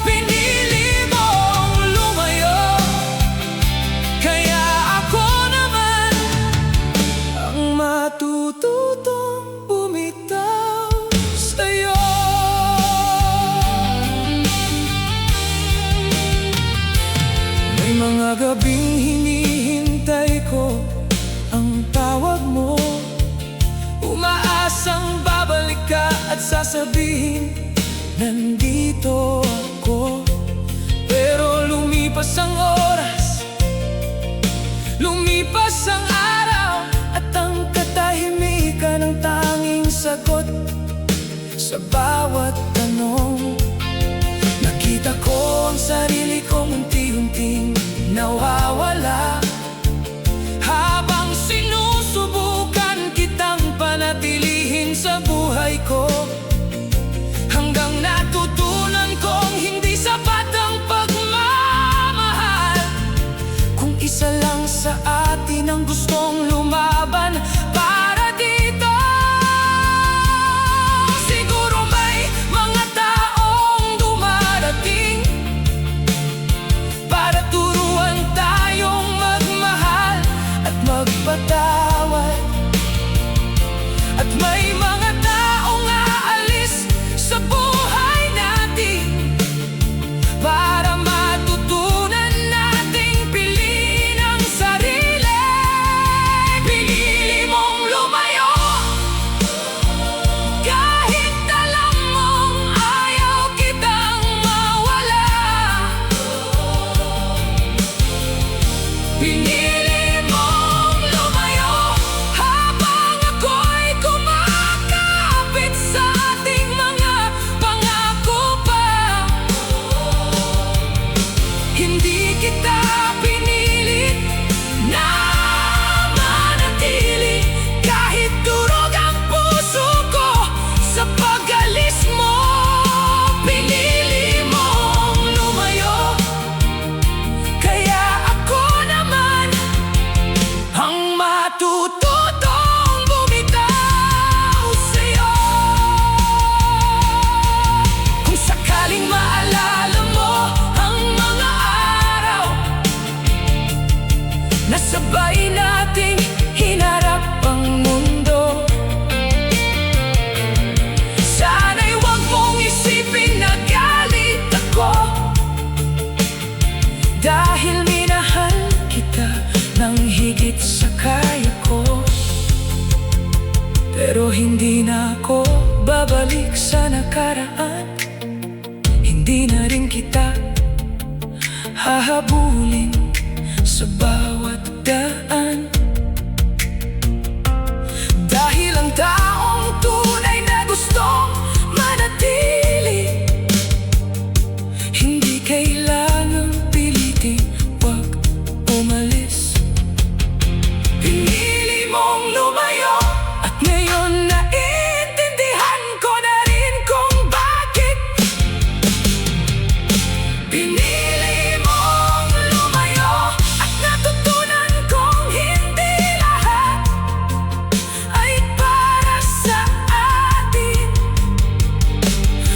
Pinili mong lumayo, kaya ako naman ang matututong bumitaw sa'yo. May mga gabing hinihintay ko ang tawag mo, umaasang babalik ka at sasabihin, nandito ako. Pero lumipas ang oras, lumipas ang araw, at ang katahimikan ang tanging sagot sa bawat tanong. Nakita ko ang sarili kong unti-unting nawawala, habang sinusubukan kitang panatilihin sa buhay ko, hanggang natutunan kong hindi sapat ang pagmamahal kung isa lang sa atin ang gustong lumaban para dito. Siguro may mga taong dumarating para turuan tayong magmahal at magpatawad, at may mga taong aalis sa buhay natin para matutunan nating piliin ang sarili. Pinili mong lumayo kahit alam mong ayaw kitang mawala. Pinili mong lumayo habang ako'y kumakapit sa ating mga pangako pa. Hindi kita pinilit na manatili, kahit durog ang puso ko sa pag-alis mo. Pinili mong lumayo, kaya ako naman ang matututong bumitaw sa'yo. Kung sakaling maalala mo ang mga araw Pero hindi na ako babalik sa nakaraan. Hindi na rin kita hahabulin sa bawat daan. Dahil ang taong tunay na gustong manatili, hindi kailangang pilitin, wag umalis. Pinili mong lumayo, at ngayon naiintindihan ko na rin kung bakit. Pinili mong lumayo, at natutunan kong hindi lahat ay para sa atin.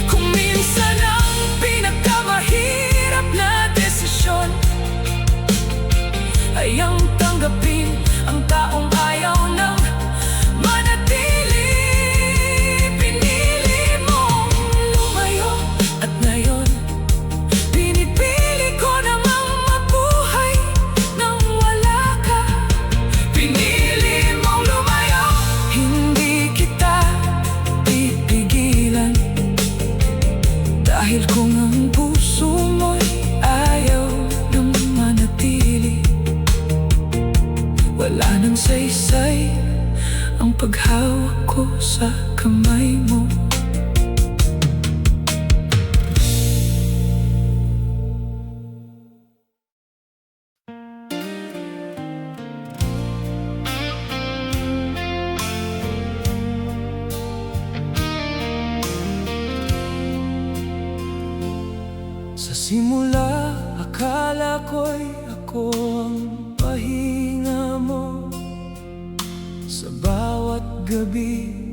Kung minsan ang pinakamahirap na desisyon ay ang tanggapin ang taong ayaw nang manatili. Pinili mong lumayo, at ngayon pinipili ko namang mabuhay nang wala ka. Pinili mong lumayo, hindi kita pipigilan. Dahil kung ang puso mo'y ayaw nang manatili, wala nang saysay ang paghawak ko sa kamay mo. Sa simula, akala ko'y ako ang pahinga mo. Sa bawat gabi,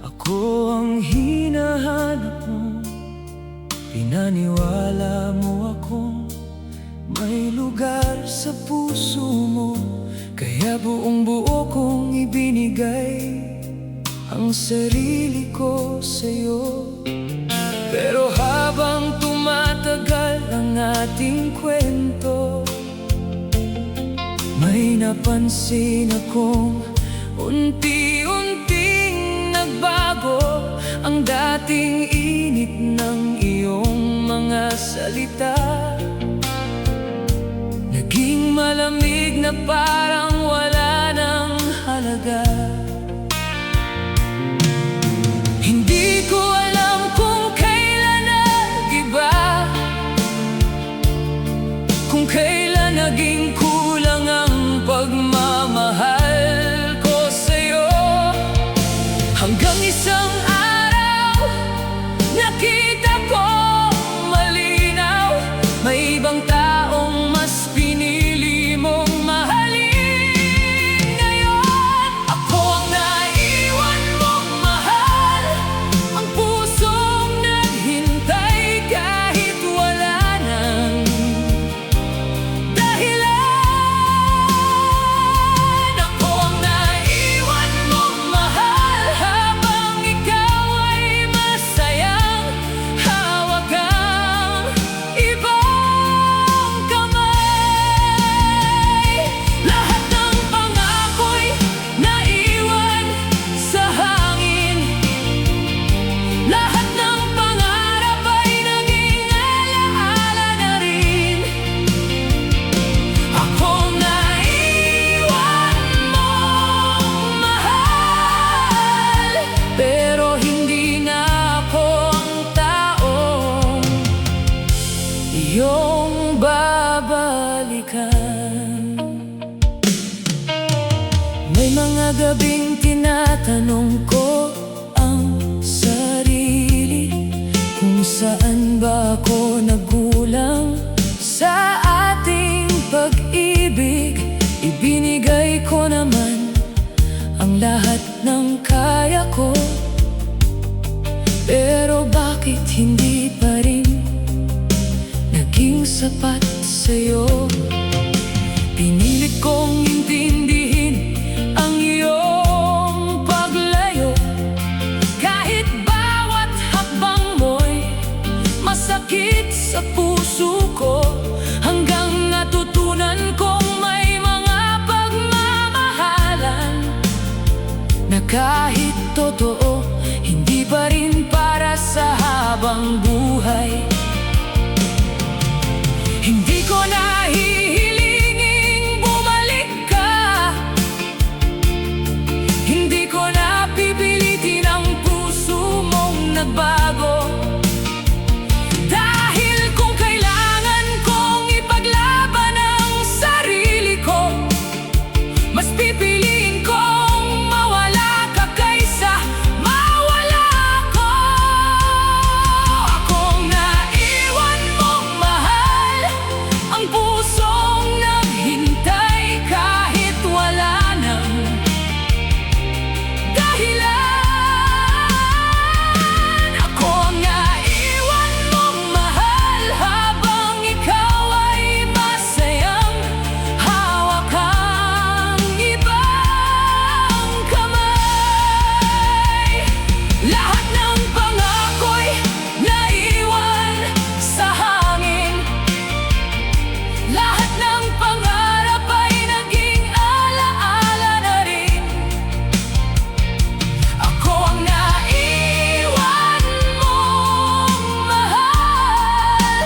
ako ang hinahanap mo. Pinaniwala mo akong may lugar sa puso mo, kaya buong buo kong ibinigay ang sarili ko sa'yo. Pero habang tumatagal ang ating kwento, may napansin akong unti-unting nagbago ang dating init ng iyong mga salita. Naging malamig na parang wala nang halaga. Hindi ko alam kung kailan nag-iba, kung kailan naging kulang ang pagmamahal ko sa'yo. Hanggang isang araw, nakita ko malinaw, may ibang taong mas pinili mong mahalin. Ngayon, ako ang naiwan mong mahal, ang pusong naghintay kahit wala nang dahilan. Ako ang naiwan mong mahal habang ikaw ay masayang hawak ang ibang kamay. Lahat ng pangako'y naiwan sa hangin, lahat ng pangarap ay naging alaala na rin. Akong naiwan mong mahal, pero hindi na ako ang taong iyong babalikan. May mga gabing tinatanong ko ang sarili, kung saan ba ako nagkulang sa ating pag-ibig. Ibinigay ko naman ang lahat ng kaya ko, pero bakit hindi pa rin naging sapat sa'yo? Pinilit kong intindihin ang iyong paglayo, kahit bawat hakbang mo'y masakit sa puso ko. Hanggang natutunan kong may mga pagmamahalan na kahit totoo, hindi pa rin para sa habang buhay. Hindi ko na hihilinging bumalik ka, hindi ko na pipilitin ang puso mong nagbago. Dahil kung kailangan kong ipaglaban ang sarili ko, mas pipiliin kong mawala ka kaysa mawala ako. Akong naiwan mong mahal, ang pusong naghintay kahit wala nang dahilan. Ako ang naiwan mong mahal habang ikaw ay masayang hawak ang ibang kamay. Lahat ng pangako'y naiwan sa hangin, lahat ng pangarap ay naging alaala na rin. Ako ang naiwan mong mahal,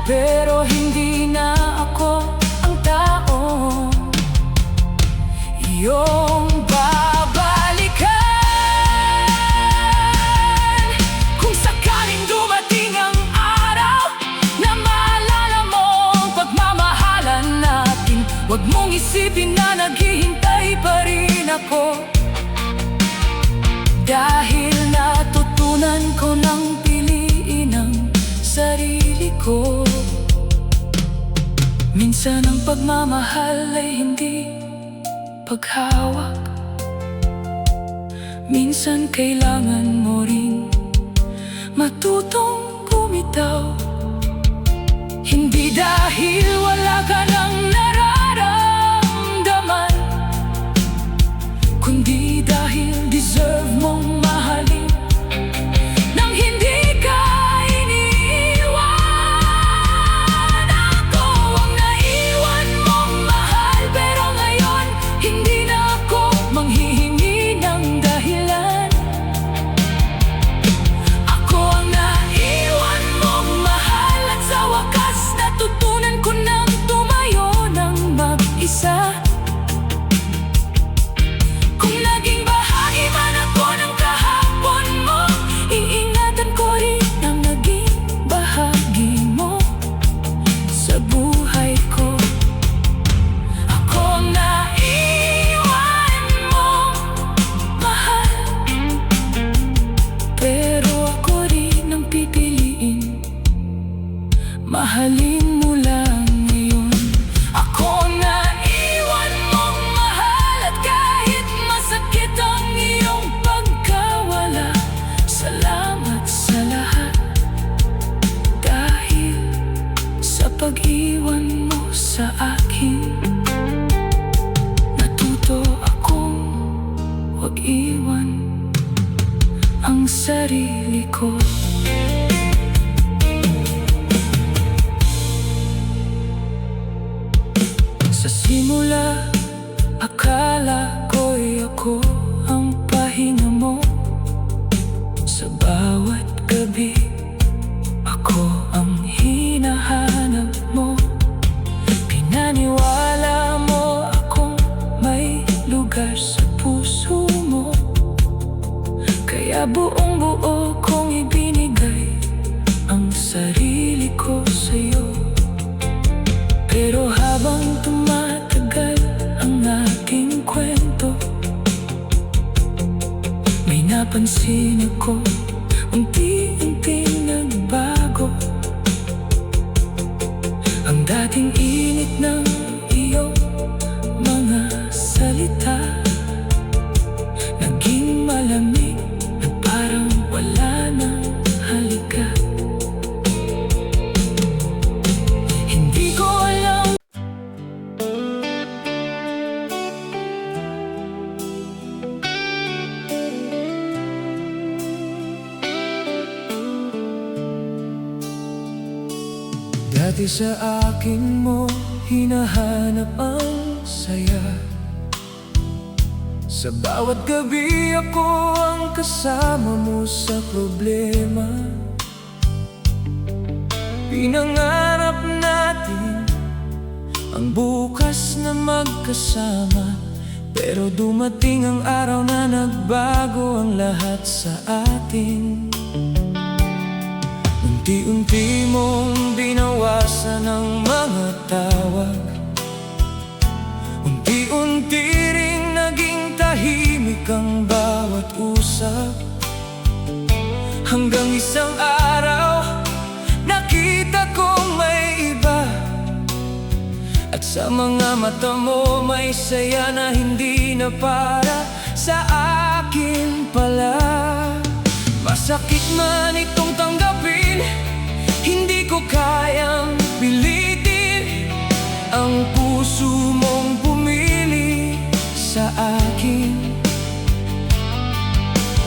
pero hindi na ako ang taong iyong babalikan. Kung sakaling dumating ang araw na maalala mo ang pagmamahalan natin, huwag mong isipin na naghihintay pa rin ako. Dahil natutunan ko nang piliin ang sarili ko. Minsan ang pagmamahal ay hindi paghawak, minsan kailangan mo ring matutong bumitaw. Hindi dahil wala ka nang nararamdaman, kundi dahil deserve mong mahalin nang hindi ka iniwan. Ako ang naiwan mong mahal, pero ngayon hindi na ako manghihingi ng dahilan. Ako ang naiwan mong mahal, at sa wakas natutunan ko nang tumayo ng mag-isa. Kung naging bahagi man ako ng kahapon mo, iingatan ko rin ang naging bahagi mo sa buhay ko. Ako ang naiwan mong mahal, pero ako rin ang pipiliin mahalin mo lang ngayon. Ako ang naiwan mong mahal, at kahit masakit ang iyong pagkawala, salamat sa lahat. Dahil sa pag-iwan mo sa akin, natuto akong huwag iwan ang sarili ko. Sa simula, akala ko'y ako ang pahinga mo. Sa bawat gabi, ako ang hinahanap mo. Pinaniwala mo akong may lugar sa puso mo, kaya buong buo kong ibinigay ang sarili ko sa'yo. Pero habang tumatagal ang ating kwento, may napansin ako, unti-unting nagbago ang dating init ng iyong mga salita. Naging malamig na parang wala nang halika. Hindi ko alam. Dati sa akin mo hinahanap ang saya, Sa bawat gabi ako ang kasama mo sa problema. Pinangarap natin ang bukas na magkasama, pero dumating ang araw na nagbago ang lahat sa atin. Unti-unti mong binawasan ang mga tawag, unti-unti ring naging tahimik ang bawat usap. Hanggang isang araw, nakita kong may iba, at sa mga mata mo may saya na hindi na para sa akin pala. Masakit man itong tanggapin, hindi ko kayang pilitin ang puso mong pumili sa akin.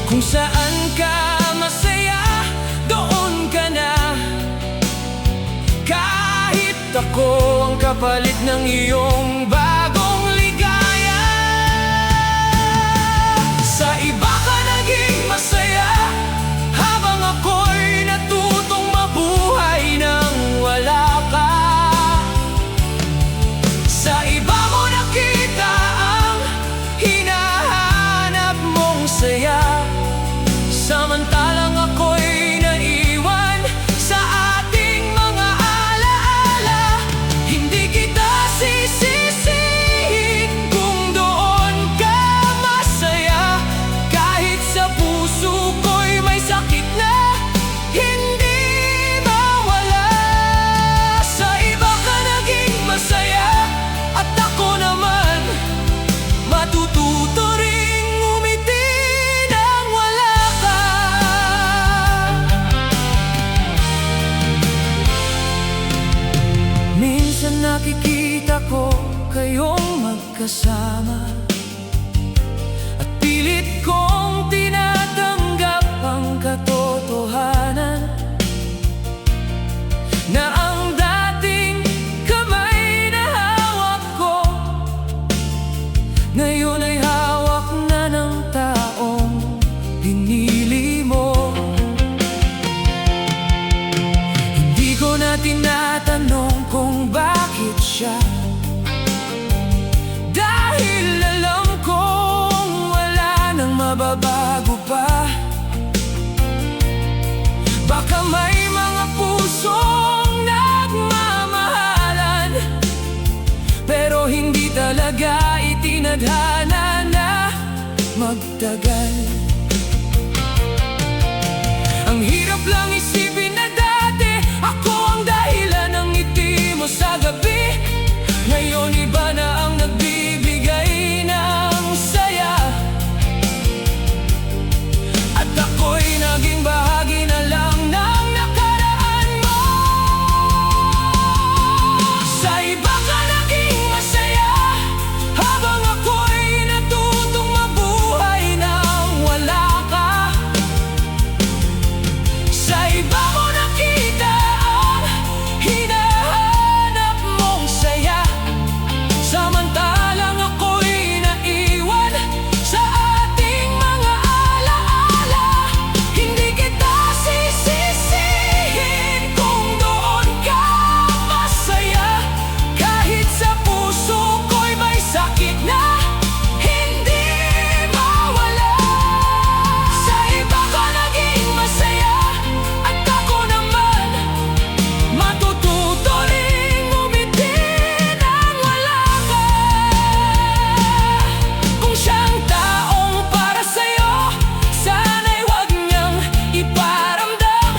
Kung saan ka masaya, doon ka na. Kahit ako ang kapalit ng iyong bagong ligaya. Sa iba ka naging masaya, habang ako'y natutong mabuhay nang wala ka. Sa iba mo nakita ang hinahanap mong saya, samantalang ako'y naiwan sa ating mga alaala. Hindi kita sisisihin kung doon ka masaya, kahit sa puso ko'y may sakit na hindi mawala. Sa iba ka naging masaya, at ako naman matututo ring umiti nang wala ka. Minsan nakikita ko kayong magkasama, at pilit kong tinatanggap ang katotohanan na ang dating kamay na hawak ko ngayon ay hawak na ng taong pinili mo. Hindi ko na tinatanong kung bakit siya, dahil alam kong wala nang mababago pa. Baka may mga pusong nagmamahalan, pero hindi talaga itinadhana na magtagal. Ang hirap lang isipin na dati ako ang dahilan ng ngiti mo sa gabi. Ngayon iba na ang nagbibigay ng saya, at ako'y naging bahagi na lang ng nakaraan mo. Sa iba ka naging masaya, habang ako'y natutong mabuhay nang wala ka. Sa iba mo nakita ang hinahanap mong saya, samantalang ako'y naiwan sa ating mga alaala. Hindi kita sisisihin kung doon ka masaya, kahit sa puso ko'y may sakit na hindi mawala. Sa iba ka naging masaya, at ako naman matututo ring umiti nang wala ka. Kung siyang taong para sa'yo, sana'y huwag niyang iparamdam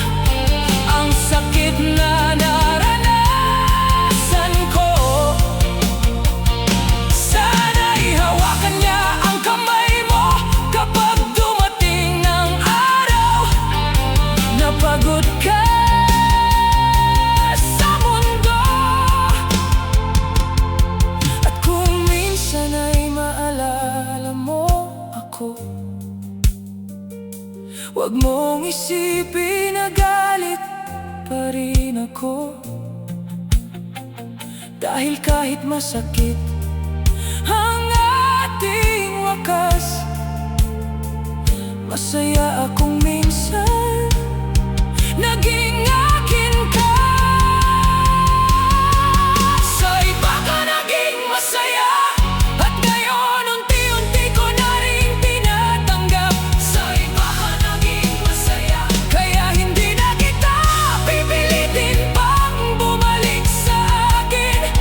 ang sakit na naranasan ko. Sana'y hawakan niya ang kamay mo kapag dumating ng araw na pagod ka sa mundo. At kung minsan ay maalala mo ako, huwag mong isipin na galit pa rin ako, dahil kahit masakit ang ating wakas masaya akong minsan naging akin ka. Sa iba ka naging masaya at ngayon unti-unti ko na rin tinatanggap. Sa iba ka naging masaya kaya hindi na kita pipilitin pang bumalik sa akin.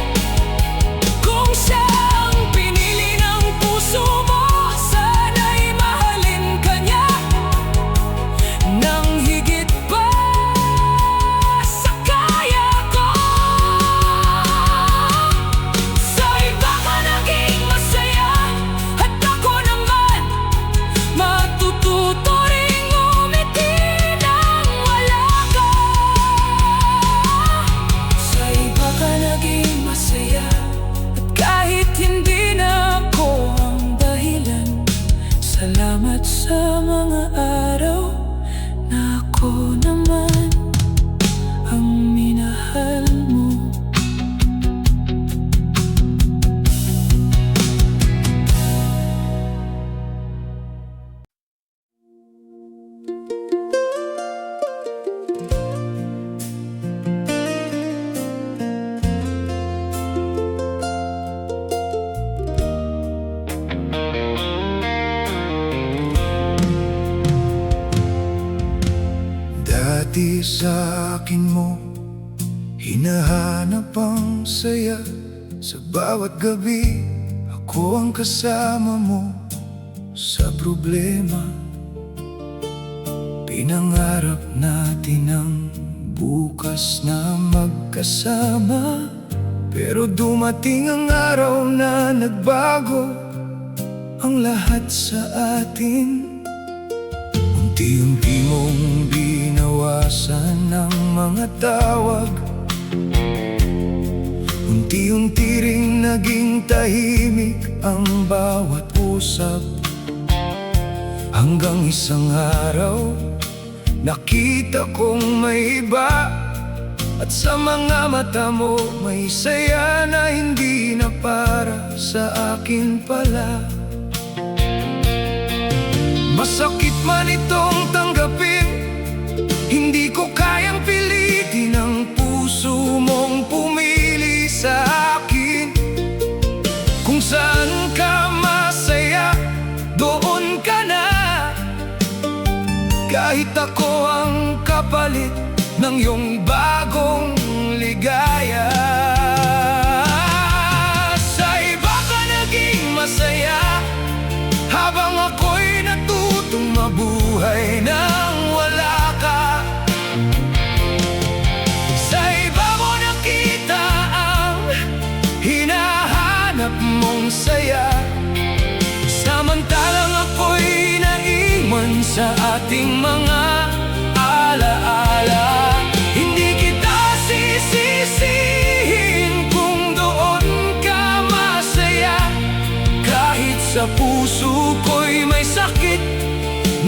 Kung siya ang pinili ng puso mo, sana'y mahalin ka niya nang higit pa sa kaya ko. Sa iba ka naging masaya at ako naman matututo ring umiti nang wala ka. Sa iba ka naging masaya at kahit hindi na ako ang dahilan, salamat sa mga araw na ako naman ang minahal mo. Dati sa akin mo hinahanap ang saya. Sa bawat gabi ako ang kasama mo. Sa problema pinangarap natin ang bukas na magkasama. Pero dumating ang araw na nagbago ang lahat sa atin. Unti-unti mong binawasan ang mga tawag. Unti-unti ring naging tahimik ang bawat usap. Hanggang isang araw nakita kong may iba. At sa mga mata mo may saya na hindi na para sa akin pala. Masakit man itong tanggapin, hindi ko kayang pilitin ang puso mong pumili sa akin. Kung saan ka masaya, doon ka na. Kahit ako ang kapalit ng iyong bagong ligaya. Sa iba ka naging masaya habang ako'y natutong mabuhay nang wala ka. Sa iba mo nakita ang hinahanap mong saya, samantalang ako'y naiwan sa ating mga alaala. Hindi kita sisisihin kung doon ka masaya, kahit sa puso ko'y may sakit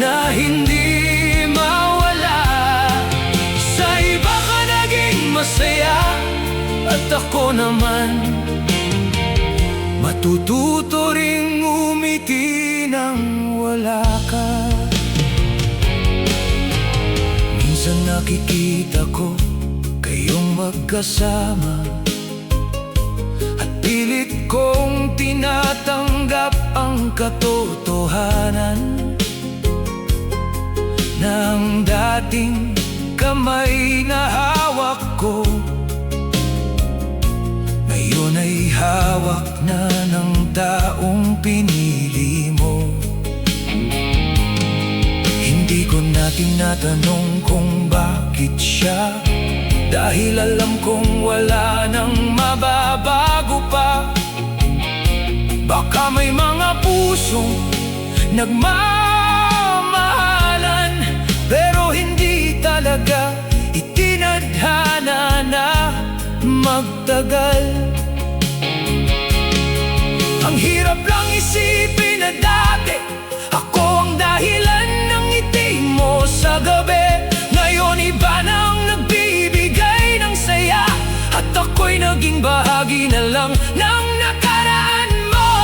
na hindi mawala. Sa iba ka naging masaya at ako naman matututo ring umiti nang wala ka. Minsan nakikita ko kayong magkasama at pilit kong tinatanggap ang katotohanan ng dating kamay na hawak ko. Ngayon ay hawak na ng taong pinili mo. Hindi ko na tinatanong kung bakit siya, dahil alam kong wala nang mababago pa. Baka may mga pusong nagmamahalan, pero hindi talaga itinadhana na magtagal. Ang hirap lang isipin na dati ako ang dahilan ng ngiti mo sa gabi. Ngayon iba nang nagbibigay ng saya, at ako'y naging bahagi na lang ng nakaraan mo.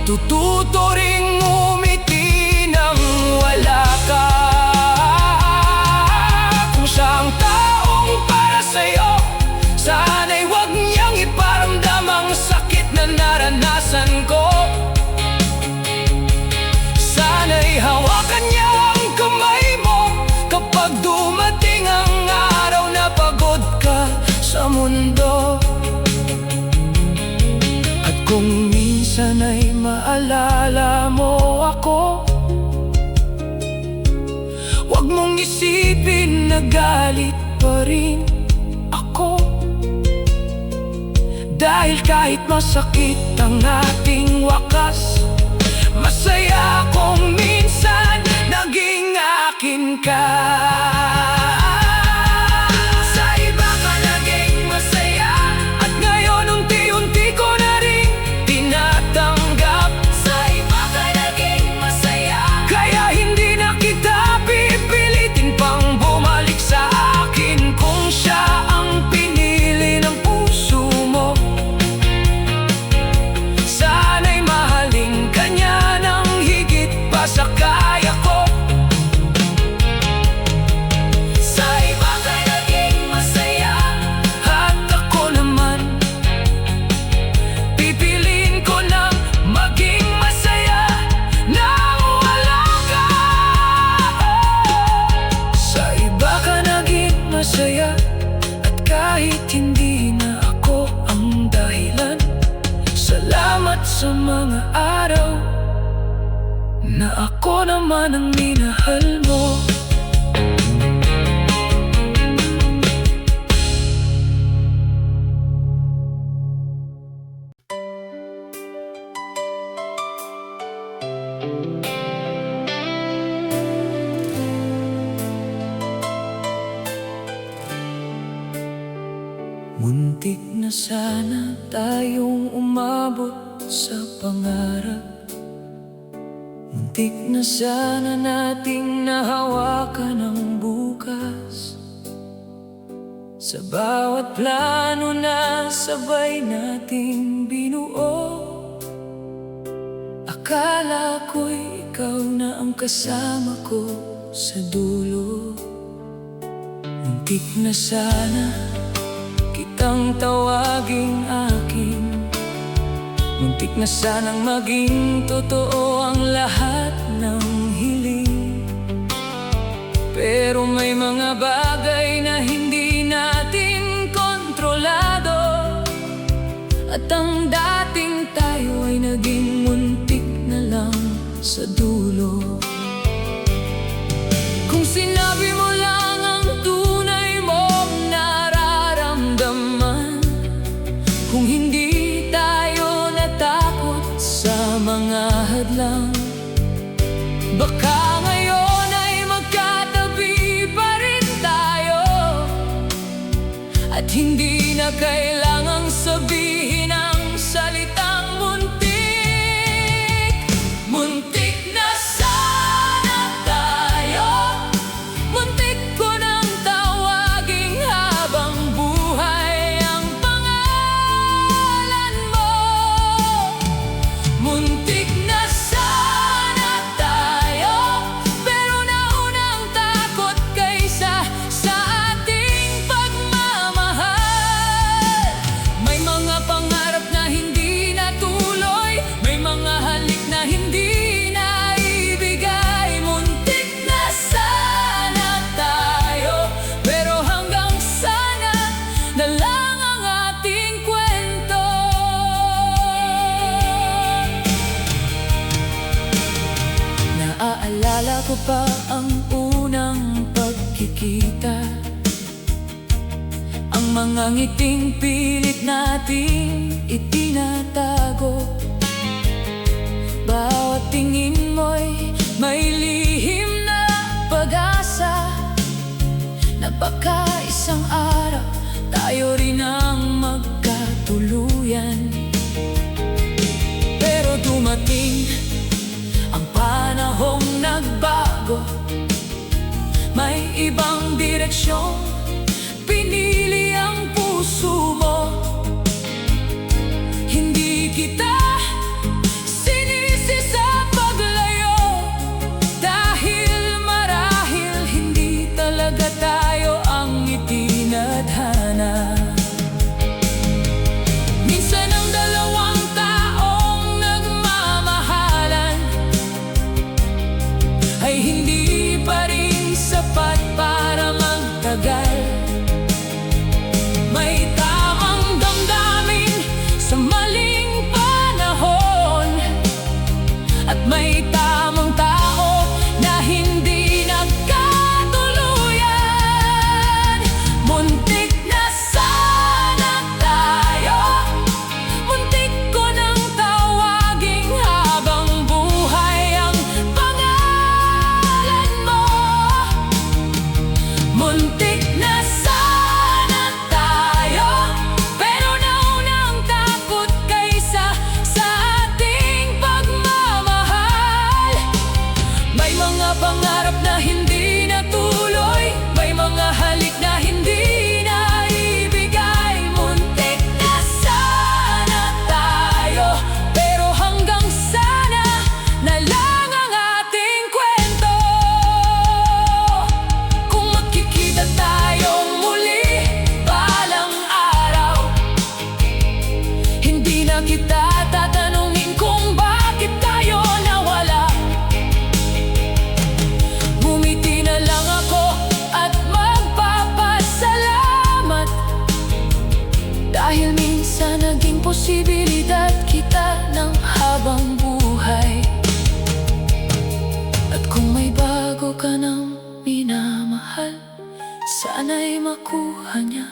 matututo ring umiti nang wala ka. Kung siya ang taong para sa'yo, sana'y huwag niyang iparamdam ang sakit na naranasan ko. Sana'y hawakan niya ang kamay mo kapag dumating ang araw na pagod ka sa mundo. At kung minsan ay maalala mo ako, huwag mong isipin na galit pa rin ako. Dahil kahit masakit ang ating wakas, masaya kung minsan naging akin ka. Sa iba ka naging masaya, at ngayon unti-unti ko na rin tinatanggap. Sa iba ka naging masaya, kaya hindi na kita pipilitin pang bumalik sa akin. Kung siya ang pinili ng puso mo, sana'y mahalin ka niya ng higit pa sa kaya ko. Sa iba ka naging masaya, at ako naman pipiliin ko nang maging masaya nang wala ka. Sa iba ka naging masaya, at kahit hindi na ako ang dahilan, salamat sa mga araw na ako naman ang minahal mo. Muntik na sana tayong umabot sa pangarap. Muntik na sana nating nahawakan ang bukas. Sa bawat plano na sabay nating binuo, akala ko'y ikaw na ang kasama ko sa dulo. Muntik na sana kitang tawaging akin, muntik na sanang maging totoo ang lahat ng hiling. Pero may mga bagay na hindi natin kontrolado, at ang dating tayo ay naging muntik na lang sa dulo. Kung sinabi mo lang ang tunay mong nararamdaman, kung hindi tayo natakot sa mga hadlang, baka ngayon ay magkatabi pa rin tayo. At hindi na kailangang sabihin ang salitang muntik. Muntik na sana tayo, muntik ko nang tawaging habang buhay ang pangalan mo. Muntik na sana tayo, pero nauna ang takot kaysa sa ating pagmamahal. May mga pangarap na hindi natuloy, may mga halik na hindi naibigay. Muntik na sana tayo, pero hanggang sana na lang ang ating kwento. Naaalala ko pa ang unang pagkikita, ang mga ngiting pilit nating itinatago. Bawat tingin mo'y may lihim na pag-asa, na baka isang araw tayo rin ang magkatuluyan. Pero dumating ang panahong nagbago, may ibang direksyon, pinili ang puso mo. Hindi kita sinisi responsibilidad kita ng habang buhay. At kung may bago ka ng minamahal, sana'y makuha niya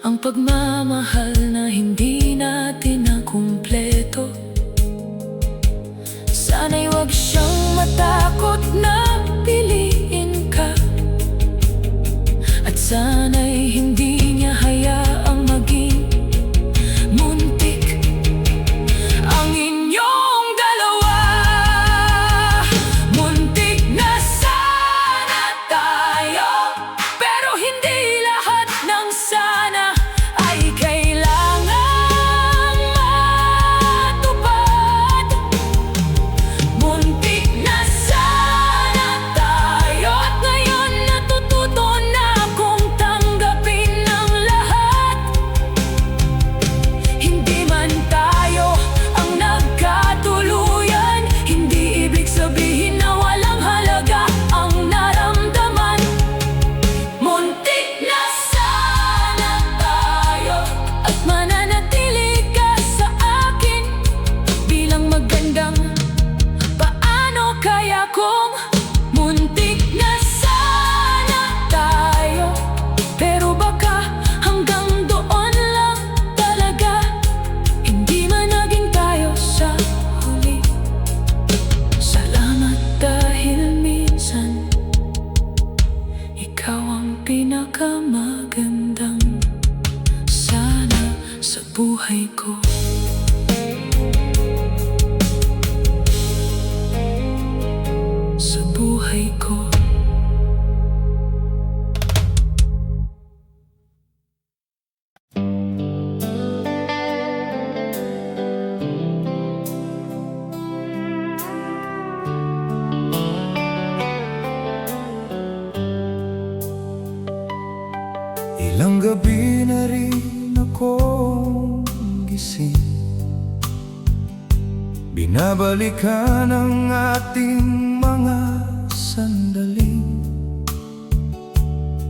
ang pagmamahal na hindi natin nakumpleto. Sana'y wag siyang matakot na piliin ka, at sana'y hindi niya hayaang maging muntik ang inyong dalawa. Muntik na sana tayo, pero hindi lahat ng sana ay kailangang matupad. Muntik na sana tayo, at ngayon natututo na akong tanggapin ang lahat. Hindi man tayo ang nagkatuluyan, hindi ibig sabihin na walang halaga ang naramdaman. Muntik na sana tayo, at mananatili ka sa akin bilang magandang paano kaya kung muntik na sana tayo, pero baka hanggang doon lang talaga. Hindi man naging tayo sa huli. Salamat dahil minsan ikaw ang pinakamagandang sana sa buhay ko. Sa buhay ko. Ilang gabi na rin akong gising, binabalikan ang ating mga sandaling.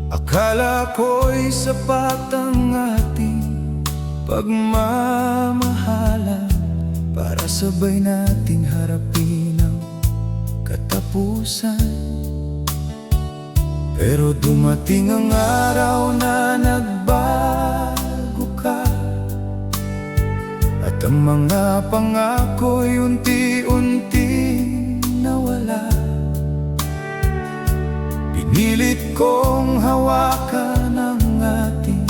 Akala ko'y sapat ang ating pagmamahalan para sabay nating harapin ang katapusan. Pero dumating ang araw na nagbago ka, at ang mga pangako'y unti-unting nawala. Pinilit kong hawakan ang ating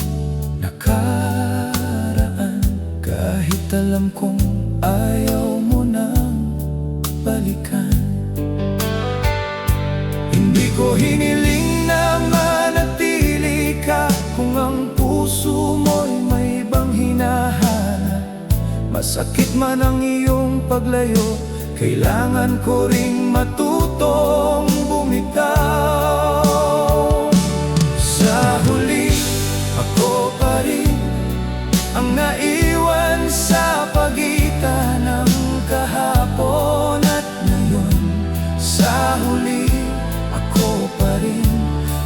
nakaraan, kahit alam kong ayaw mo nang balikan. Hindi ko hiniling na manatili ka kung ang puso mo'y may ibang hinahanap. Masakit man ang iyong paglayo, kailangan ko ring matutong bumitaw. Sa huli, ako pa rin ang naiwan sa pagitan ng kahapon at ngayon. Sa huli, ako pa rin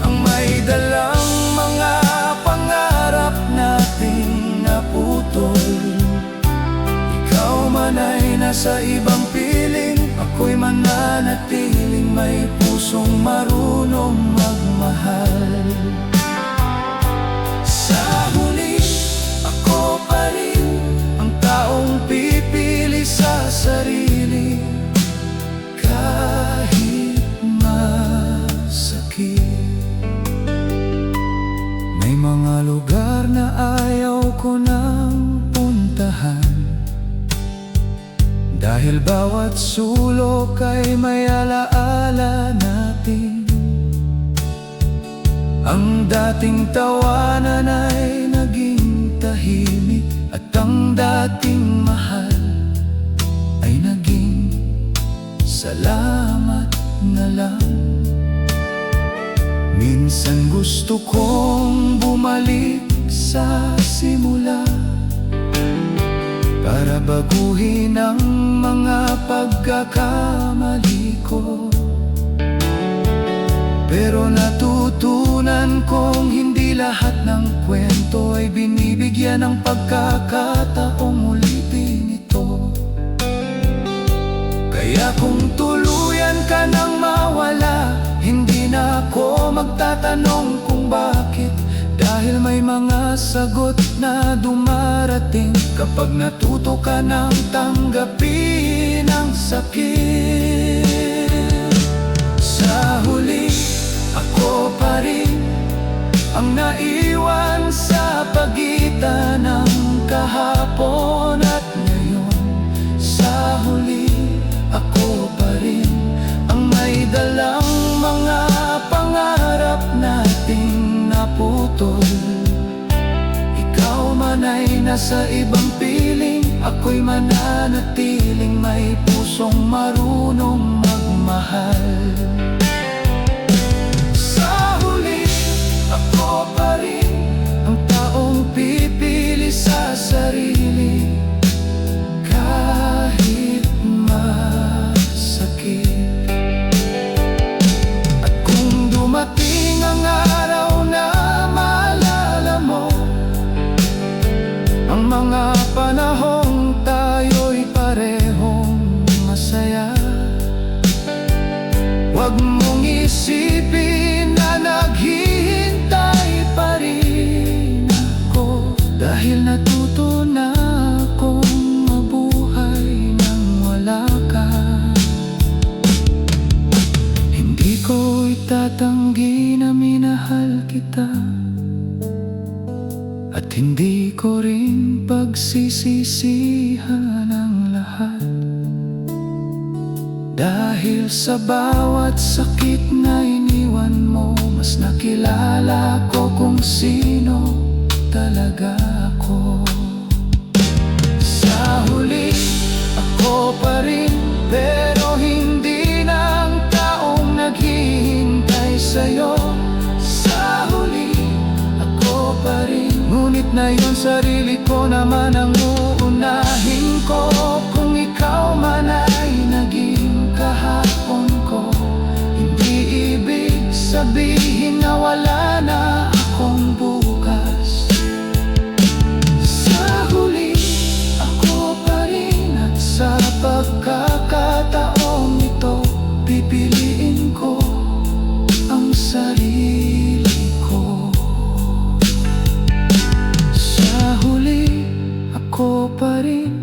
ang may dalang mga pangarap nating naputol. Ikaw man ay nasa ibang piling, ako'y mananatiling may pusong marunong magmahal. Sa huli, ako pa rin ang taong pipili sa sarili, kahit masakit. May mga lugar na ayaw ko nang puntahan, dahil bawat sulok ay may alaala natin. Ang dating tawanan ay naging tahimik, at ang dating mahal ay naging salamat na lang. Minsan gusto kong bumalik sa simula, para baguhin ang mga pagkakamali ko. Pero natutunan kong hindi lahat ng kwento ay binibigyan Bigyan ng pagkakataong ulitin ito. Kaya kung tuluyan ka nang mawala, hindi na ako magtatanong kung bakit. Dahil may mga sagot na dumarating kapag natuto ka nang tanggapin ang sakit. Sa huli, ako pa rin ang naiwan sa pagitan ng kahapon at ngayon. Sa huli, ako pa rin ang may dalang mga pangarap nating naputol. Ikaw man ay nasa ibang piling, ako'y mananatiling may pusong marunong magmahal. Sa huli, ako pa rin ang taong pipili sa sarili, kahit masakit. At kung dumating ang araw na maalala mo ang mga panahong tayo'y parehong masaya, huwag mong isipin na naghihintay pa rin ako. Dahil natuto na akong mabuhay nang wala ka. Hindi ko itatanggi na minahal kita, at hindi ko rin pagsisisihan ang lahat. Dahil sa bawat sakit na iniwan mo, mas nakilala ko kung sino talaga ako. Sa huli, ako pa rin, pero hindi na ang taong naghihintay sa'yo. Sa huli, ako pa rin, ngunit na yun sarili ko naman ang uunahin ko. Kung ikaw man ay naging kahapon ko, hindi ibig sabihin na wala na akong bukas. Sa huli, ako pa rin, at sa pagkakataong ito, pipiliin ko ang sarili ko. Sa huli, ako pa rin,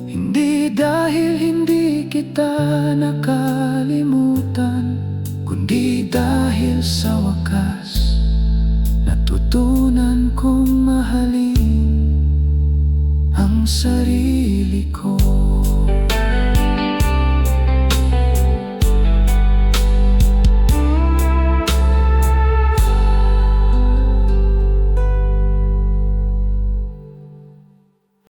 hindi dahil hindi kita nakalimutan, kundi dahil sa wakas natutunan kong mahalin ang sarili ko.